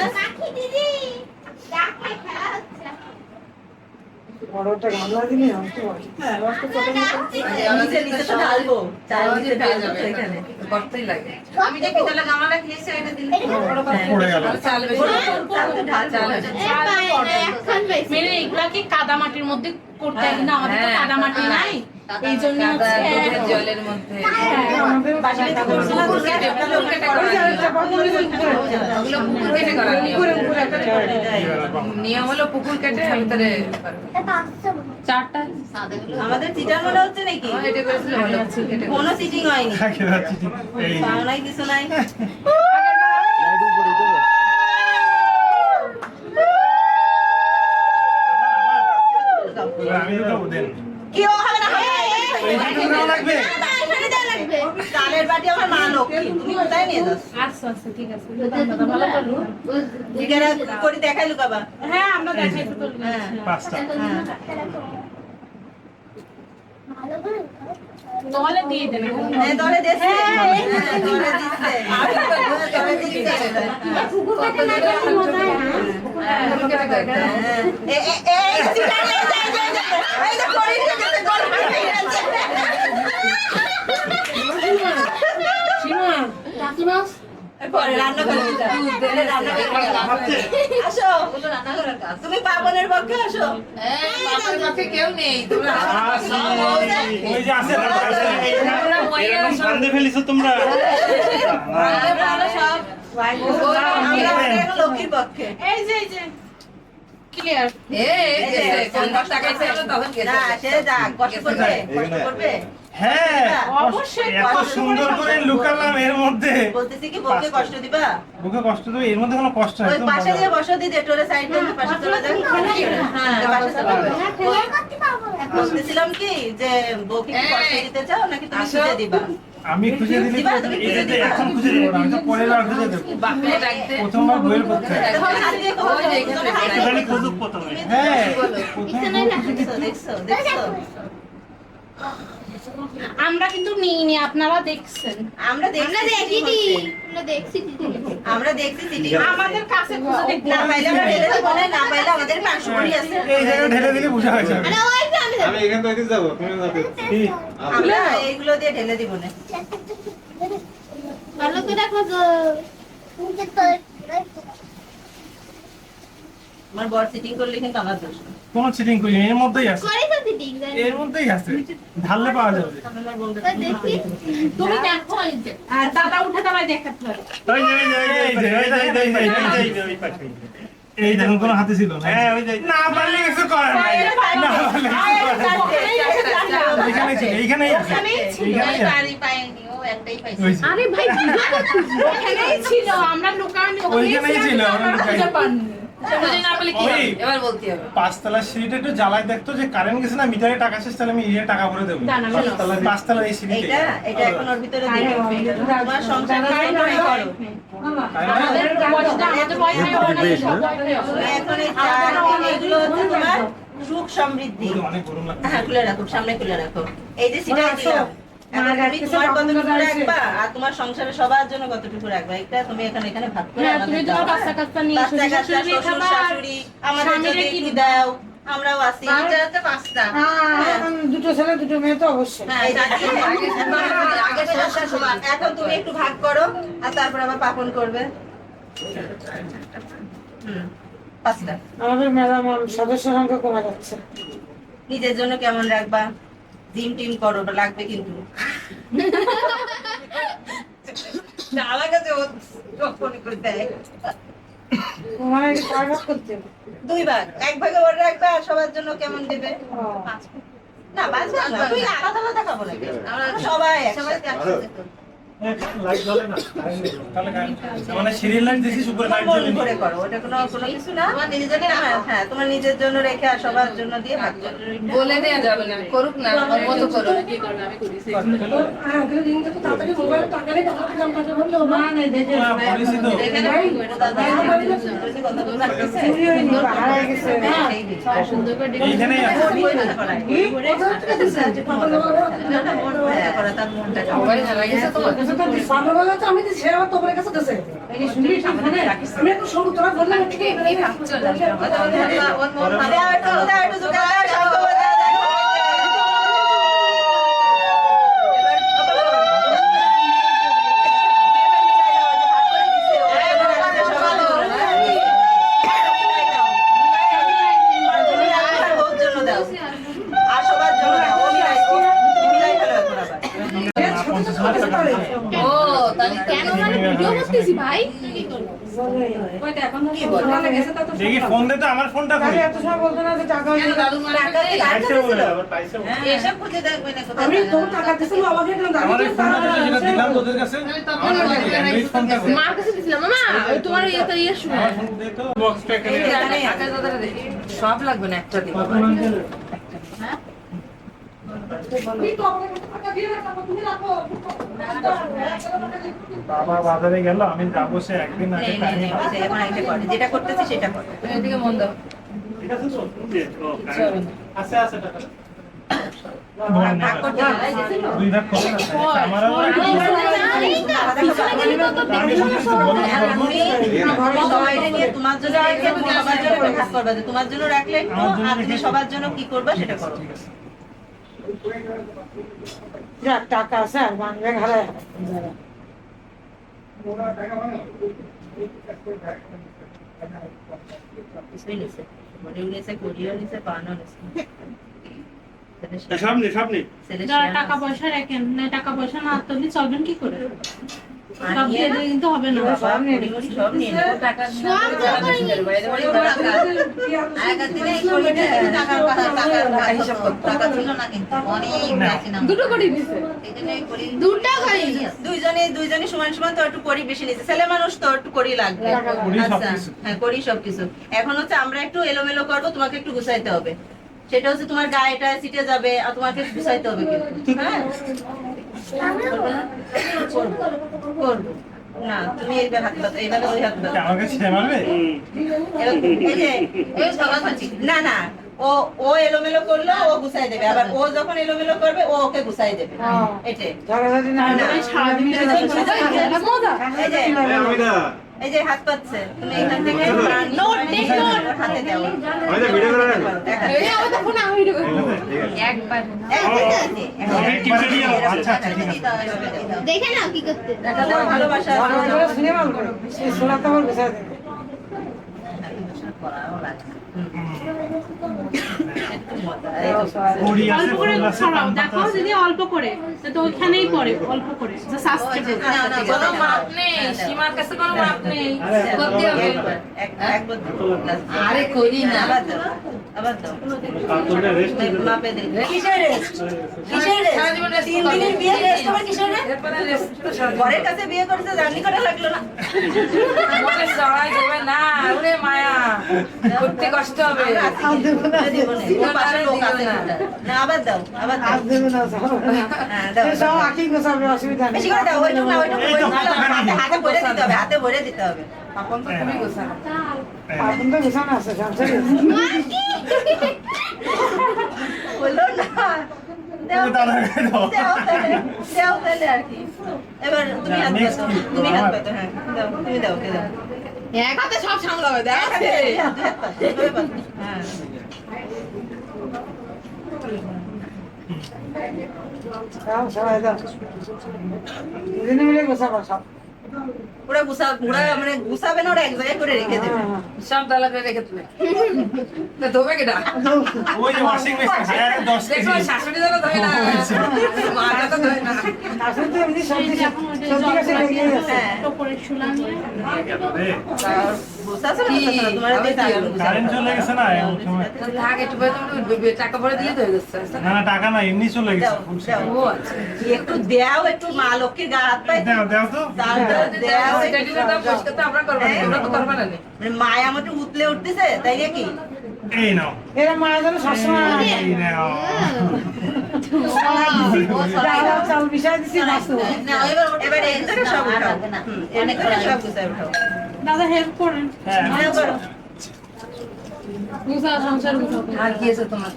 নিচে নিচে তো ঢালবো চাল নিচে ঢালবো তো এখানে করতেই লাগে আমি যে পিতলে গামলা খেয়েছি এটা দিলে পড়ে গেল চাল বেশি চাল তো ঢাল চাল মেরে এগুলা কি কাদা মাটির মধ্যে করতে হয় না আমাদের তো কাদা মাটি নাই এই জন্য কাদা দুধের জলের মধ্যে বাসায় করছিলাম পুকুর কেটে করা ওগুলো পুকুর কেটে করা নিয়ম হলো পুকুর কেটে ভিতরে চারটা আমাদের চিটার মনে হচ্ছে নাকি এটা করেছিল ভালো পুকুর কেটে কোনো চিটিং হয়নি এই পাও নাই কিছু নাই আমি লুকাবো দেন কি ও হবে না এই চিটার লাগবে চালের বাটি আমার মা লক্ষ্মী তুমি কোথায় নিয়ে যাচ্ছ আচ্ছা আচ্ছা ঠিক আছে ভালো করলো জিজ্ঞাসা করি দেখাই লুকাবা হ্যাঁ আমরা দেখাই তো হ্যাঁ পাঁচটা দলে দিয়ে দেবে এই দলে দিচ্ছে দলে দিচ্ছে দলে দিচ্ছে এই চিটার নিয়ে যায় এই তো করি নিয়ে গেছে গল হয়ে গেছে পরে রান্না করে রান্না করে আসো তুমি পাবনের পক্ষে আসো বাবার পক্ষে কেউ নেই তোমরা ওই যে আছে এরকম বান্ধে ফেলিছো তোমরা আমরা সব আমরা লক্ষ্মীর পক্ষে এই যে ক্লিয়ার কোন টাকা ছিল তখন না সে যাক কষ্ট করবে কষ্ট করবে হ্যাঁ অবশ্যই এত সুন্দর করে লুকালাম এর মধ্যে বলতেছি কি বউকে কষ্ট দিবা বুকে কষ্ট তো এর মধ্যে কোনো কষ্ট ওই একদম পাশে দিয়ে বসো দিদি টোরে সাইড দিয়ে পাশে চলে যান হ্যাঁ পাশে চলে বলতেছিলাম কি যে বউকে কি কষ্ট দিতে চাও নাকি তুমি খুঁজে দিবা আমি খুঁজে দিলি দিবা, তুমি খুঁজে এই যে দিবা। এখন খুঁজে দেবো না আমি তো পরের বার খুঁজে দেবো বাপরে ডাকতে প্রথমবার বইয়ের পক্ষে তখন হাত দিয়ে খোঁজো, তুমি হাত দিয়ে এখানে খুঁজুক প্রথমে হ্যাঁ দেখছো দেখছো দেখছো আমরা কিন্তু নিইনি আপনারা দেখছেন আমরা দেখছি আমরা দেখছি সিটি আমাদের কাছে খুঁজে দেখতে না পাইলে আমরা ঢেলে দেবো না পাইলে আমাদের পাঁচশো করি আছে এই জায়গায় ঢেলে দিলে বোঝা হয়ে যাবে আমি এখান থেকে যাবো তুমি যাবে কি? আমরা এইগুলো দিয়ে ঢেলে দিব না ভালো করে খোঁজো আমার বর সিটিং করলে কিন্তু আমার দোষ না। কোনো চিটিং করিনি এর মধ্যেই আছে করে তো দিদি এর মধ্যেই আছে ঢাললে পাওয়া যাবে দেখি তুমি দেখো এই যে আর দাদা উঠে দাঁড়ায় দেখাতে হবে এই দেখুন কোনো হাতে ছিল না না পারলে কিছু করার নাই না পারলে কিছু করার নাই। এইখানে ছিল এইখানেই আছে এইখানেই আছে পাইনি ও একটাই পাইছে ওই যে। আরে ভাই ভিডিও করতেছি ওখানেই ছিল আমরা লুকানো ওইখানেই ছিল, আমরা লুকাইনি। খুঁজে পাইনি এবার বলতে হবে। পাঁচতলা সিঁড়িটা একটু জ্বালাই দেখতো যে কারেন্ট গেছে না মিটারে টাকা শেষ, তাহলে আমি টাকা ভরে দেবো। পাঁচতলা এই সিঁড়িতে এটা এখন ওর ভিতরে দিলে তোমার সংসার তুমি করো। আমাদের পয়সা তুমি এখন এই চার এগুলো হচ্ছে তোমার সুখ সমৃদ্ধি। অনেক গরম লাগছে। হ্যাঁ, খুলে রাখো, সামনে খুলে রাখো। এই যে সিটা দিলাম, এখন তুমি তোমার কতটুকু রাখবা আর তোমার সংসারে সবার জন্য কতটুকু রাখবা, এটা তুমি এখানে ভাগ করে হ্যাঁ, তুমি আমাদের তোমার দাও। বাচ্চা কাচ্চা নিয়ে বাচ্চা কাচ্চা, শ্বশুর শ্বশুর খাবা, শাশুড়ি আমাদের স্বামীরে যদি কি একটু দিবা? দাও, আমরাও আছি। এটা হচ্ছে 5টা। দুটো ছেলে দুটো মেয়ে তো অবশ্যই। হ্যাঁ, এখন তুমি একটু ভাগ করো আর তারপর আবার পাপন করবে। 5টা। আমাদের ম্যাডাম সদস্য সংখ্যা কমে যাচ্ছে। নিজের জন্য কেমন রাখবা, জিম টিম করো, ওটা লাগবে কিন্তু। মানে কয় ভাগ করতে হবে? 2 ভাগ, 1 ভাগে ওর রাখবা আর সবার জন্য কেমন দেবে? না, 5 ভাগ না, তুই আলাদা আলাদা খাবো নাকি? আমরা সবাই একসাথে। লাইট জ্বলে না, তাহলে মানে সিঁড়ির লাইট দিছিস উপরে লাইট জ্বলে করে করো, ওটা কোনো কিছু না। তোমার নিজের জন্য, হ্যাঁ, তোমার নিজের জন্য রেখে আর সবার জন্য দিয়ে ভাগ করে বলে দেয়া যাবে না, করুক না, ওর মতো করুক। হ্যাঁ, ওকে দিন তো তাড়াতাড়ি মোবাইলে টাকা নেই, টাকা দাম টাকা বললো মা নেই দেখে পরিচিত চুরি হয়নি, হারায় গেছে। এইখানেই আছে। সকালবেলা তো আমি তো সে আবার তোমার কাছে গেছে। এই শুনবি সামনে আমি একটু সরু তোরা বললাম ঠিক আছে এই ভাগ চলে ও তাহলে কেন মানে ভিডিও করতেছি ভাই? দেখি ফোন দে তো, আমার ফোনটা কই? এত সময় বলতো না যে টাকা পাইছে বলে, আবার পাইছে বলে। এসব খুঁজে দেখবে না কোথায়। আমি তো টাকা দিছিল আমাকে একদম দাবি আমার এই ফোনটা তো যেটা দিলাম তোদের কাছে, আমার অ্যান্ড্রয়েড ফোনটা কই? মার কাছে দিছিলাম মামা, ওই তোমার ইয়ে শুনে আমার ফোন দে তো, বক্সটা এখানে সব লাগবে না, একটা দিন। বাবা বাজারে গেল, আমি যাবো, সে একদিন আগে টাইম এখন এটা করে, যেটা করতেছি সেটা করো। তুমি এদিকে মন দাও। ঠিক আছে তো? আছে আছে টাকা। ভাগ করতে হবে, এই যে ছিল। 2 ভাগ করে না, আমারও সবাইকে নিয়ে তোমার জন্য রেখে তুমি সবার জন্য ভাগ করবে, যে তোমার জন্য রাখলে একটু আর তুমি সবার জন্য কি করবে সেটা করো। যা টাকা আছে আর বাংলা হারায় কিছুই নিছে, বডিও নিছে, কোডিও নিছে, পানও নিছে। সামনে সামনে যারা টাকা পয়সা রাখেন না, টাকা পয়সা না তুললে চলবেন কি করে? সব দিয়ে দিলে কিন্তু হবে না। সব নিয়ে নেবো, টাকা দুটো করে দিছে, দুটো করে দুইজনে সমান সমান তো একটু করি বেশি নিচ্ছে, ছেলে মানুষ তো একটু করি লাগবে। আচ্ছা, হ্যাঁ, করি সবকিছু। এখন হচ্ছে আমরা একটু এলোমেলো করবো, তোমাকে একটু গুছাইতে হবে। সেটা হচ্ছে তোমার গায়েটা সিটে যাবে আর তোমাকে গুছাইতে হবে কিন্তু। হ্যাঁ, করবো না, তুমি এইবার হাত পাতো, এইভাবে ওই হাত পাতো। আমাকে ছে মারবে? না না, ও এলোমেলো করলো, ও গুছাই দেবে, আবার ও যখন এলোমেলো করবে ও ওকে গুছাই দেবে। এটাই ঝগড়াঝাটি না সারাদিন এই যে হাত পাচ্ছে, তুমি এখান থেকে হাতে দাও। একবার আচ্ছা আচ্ছা ঠিক আছে। দেখে নাও কি করতে। ভালোবাসা সিনেমা করো শোনা তো আমার বুঝা দেবে ঘড়ি আছে, অল্প করে ফুল আছে, ছড়াও, পান পাতা দেখো আছে। যদি অল্প করে তো ওইখানেই পড়ে, অল্প করে যে শাস্ত্রে কোনো মাপ নেই, সীমার কাছে কোনো মাপ নেই, করতে হবে। আরে করি না, আবার দাও। তারপরে রেস্ট মাপে দে। কিসের রেস্ট? কিসের রেস্ট? 3 দিনের বিয়ে রেস্ট তোমার কিসের রে? এরপরে রেস্টুরেন্টে সারাদিন ঘরের কাছে বিয়ে করেছে, জার্নি করা লাগলো না? মোটে চড়াই দেবে না, ওরে মায়া, করতে কষ্ট হবে। আমরা আছি কিন্তু, দিব না। ওর পাশে লোক আছে কিন্তু। না, আবার দাও, আবার দাও। হ্যাঁ, দাও। বেশি করে দাও, ওইটুকু না, ওইটুকু, ওইটুকু না, হাতে ভরে দিতে হবে, হাতে ভরে দিতে হবে। আপন তো তুমি গোছানো। বললো না। দাও, দাও তাহলে, দাও তাহলে আর কি। এবার তুমি হাত পাতো, তুমি হাত পাতো, হ্যাঁ, দাও, তুমি দাও, কে দাও। এক হাতে সব সামলাবে দেখ এক হাতে, হাত পাতো, এভাবে পাতো, হ্যাঁ। ওরা মানে গুছাবে না, ওরা এক জায়গায় করে রেখে দেবে। সব ডালা করে রেখে তুমি। তা ধোবে কেটা? ওই যে ওয়াশিং মেশিন 10 দেখো কেজি শাশুড়ি যেন ধোয় না, মাটা তো ধোয় না। হ্যাঁ। ওপরে শুলাম গুছাছো না, গুছাছো না, তোমার দিয়ে তাহলে কারেন্ট চলে গেছে না এমন সময়। তো থাক একটু পরে তুমি টাকা ভরে দিলে তো হয়ে যাচ্ছে। না না টাকা না এমনি চলে গেছে দাও, দাও। ও আচ্ছা। একটু দাও, একটু মা লক্ষ্মীর গা হাত পাই দাও দাও তো দাও, দাও, সেটা দিলে দাও, পরিষ্কার তো আমরা করবো না, তোমরা তো করবে না নি। মানে মায়া আমাকে উতলে উঠতেছে, তাই নাকি? এই নাও এরা মায়ের জন্য সবসময় এই নাও চাল বিষয় দিচ্ছি বাস্তব না, এবার এই থেকে সব উঠাও। হুম, এর থেকে সব গুছাই উঠাও। দাদা হেল্প করেন হ্যাঁ নাও করো। গুছা সংসার গুছা আর কি আছে তোমার?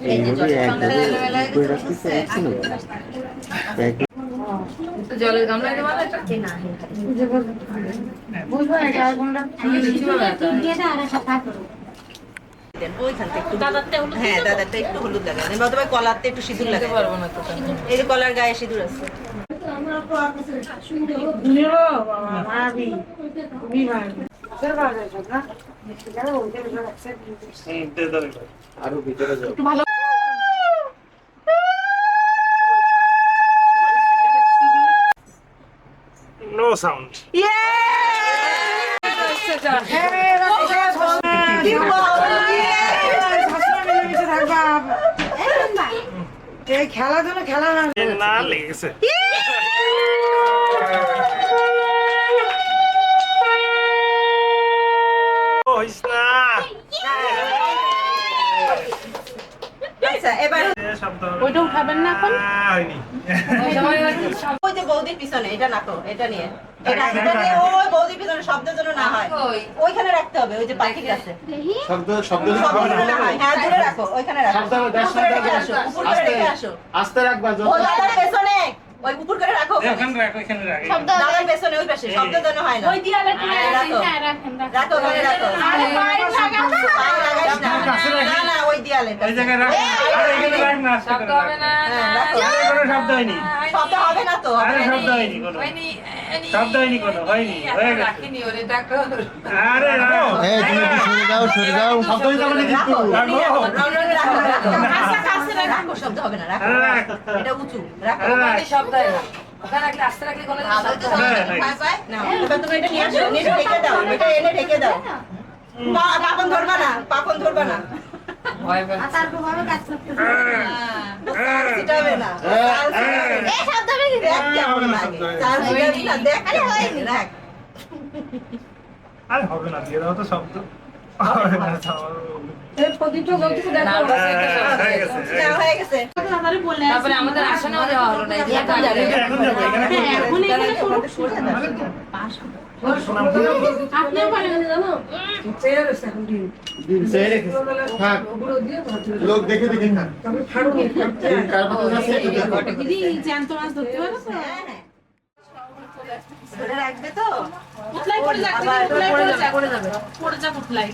তো জলের গামলায় দেওয়া না এটা? বুঝবো এটা কোনটা আমি দেখি বাবা এটা। দেন, ওইখান থেকে একটু দাদারটা হলুদ হ্যাঁ, দাদারটা একটু হলুদ লাগাই বা তোমার কলারতে একটু সিঁদুর দিতে লাগাই। পারবো না তো। এই যে কলার গায়ে সিঁদুর আছে। দুনিয়ারও বাবা মায়াবী তুমি মায়াবী তোর বাবা যায় সব না সেখানে বলতে গেছে দে দাও এবার। আরো ভিতরে যাও একটু ভালো নো সাউন্ড এই খেলার জন্য খেলা না না লেগেছে ওইস না আচ্ছা, এবার শব্দ ওইটা উঠাবেন না এখন? হয়নি ওই যে বৌদির পিছনে এটা নাকো, এটা নিয়ে এটা নিয়ে ওই বৌদির পিছনে শব্দের জন্য না হয়, ওইখানে রাখতে হবে, ওই যে পাখির কাছে শব্দ শব্দের জন্য না হয়। হ্যাঁ, দূরে রাখো, ওইখানে রাখো। উপরে রেখে আসো, উপরে রেখে আসো। আস্তে রাখবা ও দাদার পেছনে, ওই উপর করে রাখো, এখানে রাখো এখানে রাখো দাদার পেছনে, ওই পাশে, শব্দের জন্য হয় না। ওই দিয়ালে রাখো, হ্যাঁ রাখেন রাখো, ওখানে রাখো। আরে বাইরে লাগাও না পায়ে লাগাইস না। না, না, ওই দেয়ালে। ওই জায়গায় রাখ আরে এখানে রাখ না শব্দ হবে না। হ্যাঁ, রাখো। আরে কোনো শব্দ হয়নি শব্দ হবে না তো। আরে শব্দ হয়নি কোনো শব্দ হয়নি কোনো হয়নি হয়ে গেছে রাখিনি ওরে ডাকো। আরে রাখো এই তুমি একটু সরে যাও শব্দ হইতে মানে রাখো, রাখো কাছে কাছে রাখো, শব্দ হবে না, রাখো। আরে রাখ এটা উঁচু, রাখো। আরে রাখ ওখানে শব্দ হয় না। ওখানে রাখলে আস্তে রাখলে কোনো শব্দ হবে না। নাও, এবার তুমি এটা নিয়ে আসো, নিয়ে ঢেকে দাও, এটা এনে ঢেকে দাও। পাপন ধরবা না, পাপন ধরবা না। ভয় পায়। চাল ছিটাবে না, চাল ছিটাবে না। দেখ কেমন লাগে, চাল ছিটাবি না, দেখ কেমন লাগে, রাখ। আরে হবে না দিয়ে দাও তো শব্দ হবে না এই প্রদীপটা জ্বলতেছে দেখো নার্ভাস হয়ে গেছে। হয়ে গেছে না, হয়ে গেছে। দাদারে বলে তারপরে আমাদের আসনেও দেওয়া হলো না। এই যে এখন যাবে। এখন যাবো এখানে এখন এখানে আপনিও পারেন জানো চেয়ার আছে এখন দিন থাক লোক দেখে দেখে থাক তবে ফাড়ু নিয়ে কার কথা যাচ্ছে একটু দেখো দিদি জ্যান্ত মাছ ধরতে পারো তো? হ্যাঁ, হ্যাঁ। ধরে রাখবে তো? উতলাই পড়ে যাক দিদি, উতলাই পড়ে যাক, পড়ে যাক উতলাই।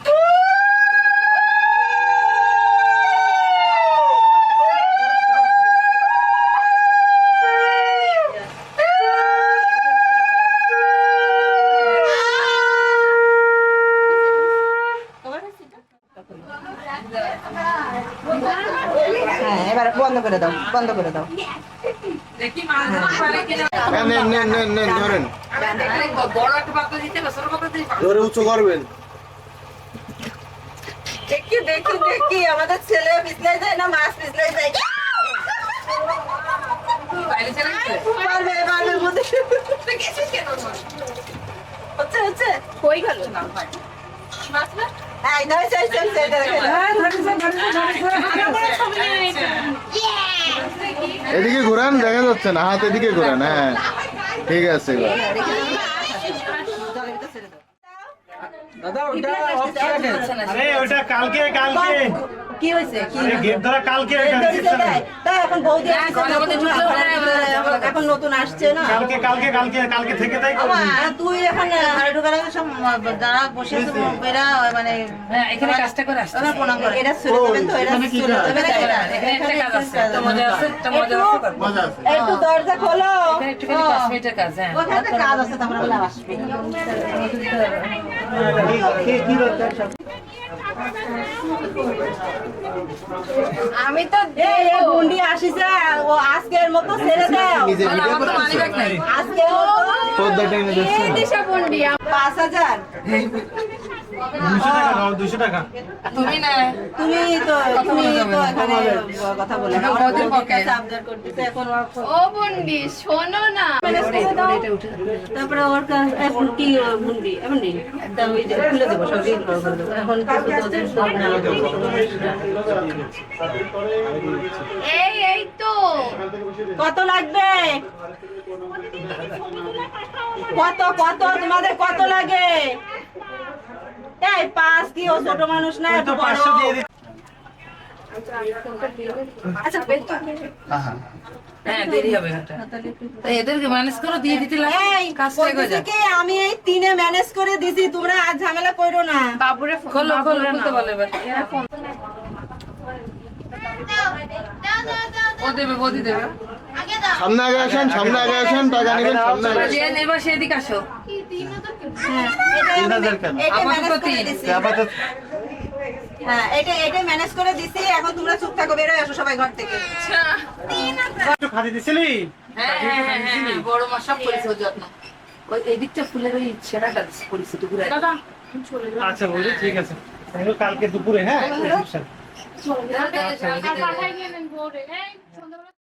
হ্যাঁ, এবার বন্ধ করে দাও, বন্ধ করে দাও। দেখি মাছ ধরতে পারে কিনা। নেন ধরেন দেখলে বড় একটা পাত্র দিতে হবে, ছোট পাত্র দিতে হবে। ধরে উঁচু করবেন দেখি দেখি দেখি, আমাদের ছেলে পিছলাই যায় না, মাছ পিছলাই যায়। বাইরে চলে গেছে। পারবে, হচ্ছে হচ্ছে কই গেল এই ধরে চল চল চল এটা দেখো এদিকে ঘোরান, দেখা যাচ্ছে না, হাত এদিকে ঘোরান। হ্যাঁ ঠিক আছে এবার। আরে ওটা কালকে কালকে কি হয়েছে কি আরে গেট ধরা কালকে তাই এখন বৌদি এখন নতুন আসছে না কালকে কালকে কালকে কালকে থেকে তাই করবি। আর তুই এখন হাড়ে ঢোকার আগে সব যারা বসে আছে এরা মানে এখানে কাজটা করে আসছে ওরা প্রণাম করে এরা চলে যাবেন তো এরা চলে যাবে না এখানে একটা কাজ আছে তো মজা আছে তো মজা আছে মজা আছে। একটু দরজা খোলো এখানে একটুখানি 5 মিনিটের কাজ হ্যাঁ ওখানে কাজ আছে তারপরে বলে আসবে আমি তো এই গুন্ডি আসিছে ও আজকের মতো ছেড়ে দাও নিজে ভিডিও করে মানি ব্যাগ নাই আজকের মতো পর্দাটা এনে দিচ্ছি। এই দিশা বন্ডি 5000 200 টাকা দাও, 200 টাকা তুমি না তুমি তো এখানে কথা বলে না বৌদির পক্ষে। আবদার করতেছে এখন ও বন্ডি শোনো না তারপরে ওর এখন কি মুন্ডি এমনি একদম ওই যে খুলে দেবো সব দিয়ে করে দেবো এখন ওদের সব না এই তো কত লাগবে কত কত তোমাদের কত লাগে এই পাঁচ কি ও ছোট মানুষ না তো একটু বড় 500 দিয়ে দিচ্ছি। আচ্ছা বেতো হ্যাঁ দেরি হবে এটা তো এদেরকে ম্যানেজ করে দিয়ে দিতে লাগে এই কাজ শেষ হয়ে বলতেছি যায় কি আমি এই তিনে ম্যানেজ করে দিছি তোমরা আর ঝামেলা করো না বাবুরে খোলো খোলো খুলতে বলে এবার ও দেবে বৌদি দেবে সামনে আগে আসেন, সামনে আগে আসেন, টাকা নেবেন সামনে আগে। যে নেবা সেদিকে আসো এটা ম্যানেজ আপাতত করে 3 দিছি হ্যাঁ এটা ম্যানেজ করে দিছি এখন তোমরা চুপ থাকো বের হয়ে আসো সবাই ঘর থেকে একটু খাদি দিছিলি? হ্যাঁ হ্যাঁ হ্যাঁ হ্যাঁ বড় মা সব করেছে ওর যত্ন ওই এদিকটা ফুলের ওই ছেঁড়াটা করেছে দুপুরে দাদা আচ্ছা বলি ঠিক আছে তাহলে কালকে দুপুরে হ্যাঁ চলে যাবে আর পাঠাই গেলেন বোর্ডে এই সন্ধ্যাবেলা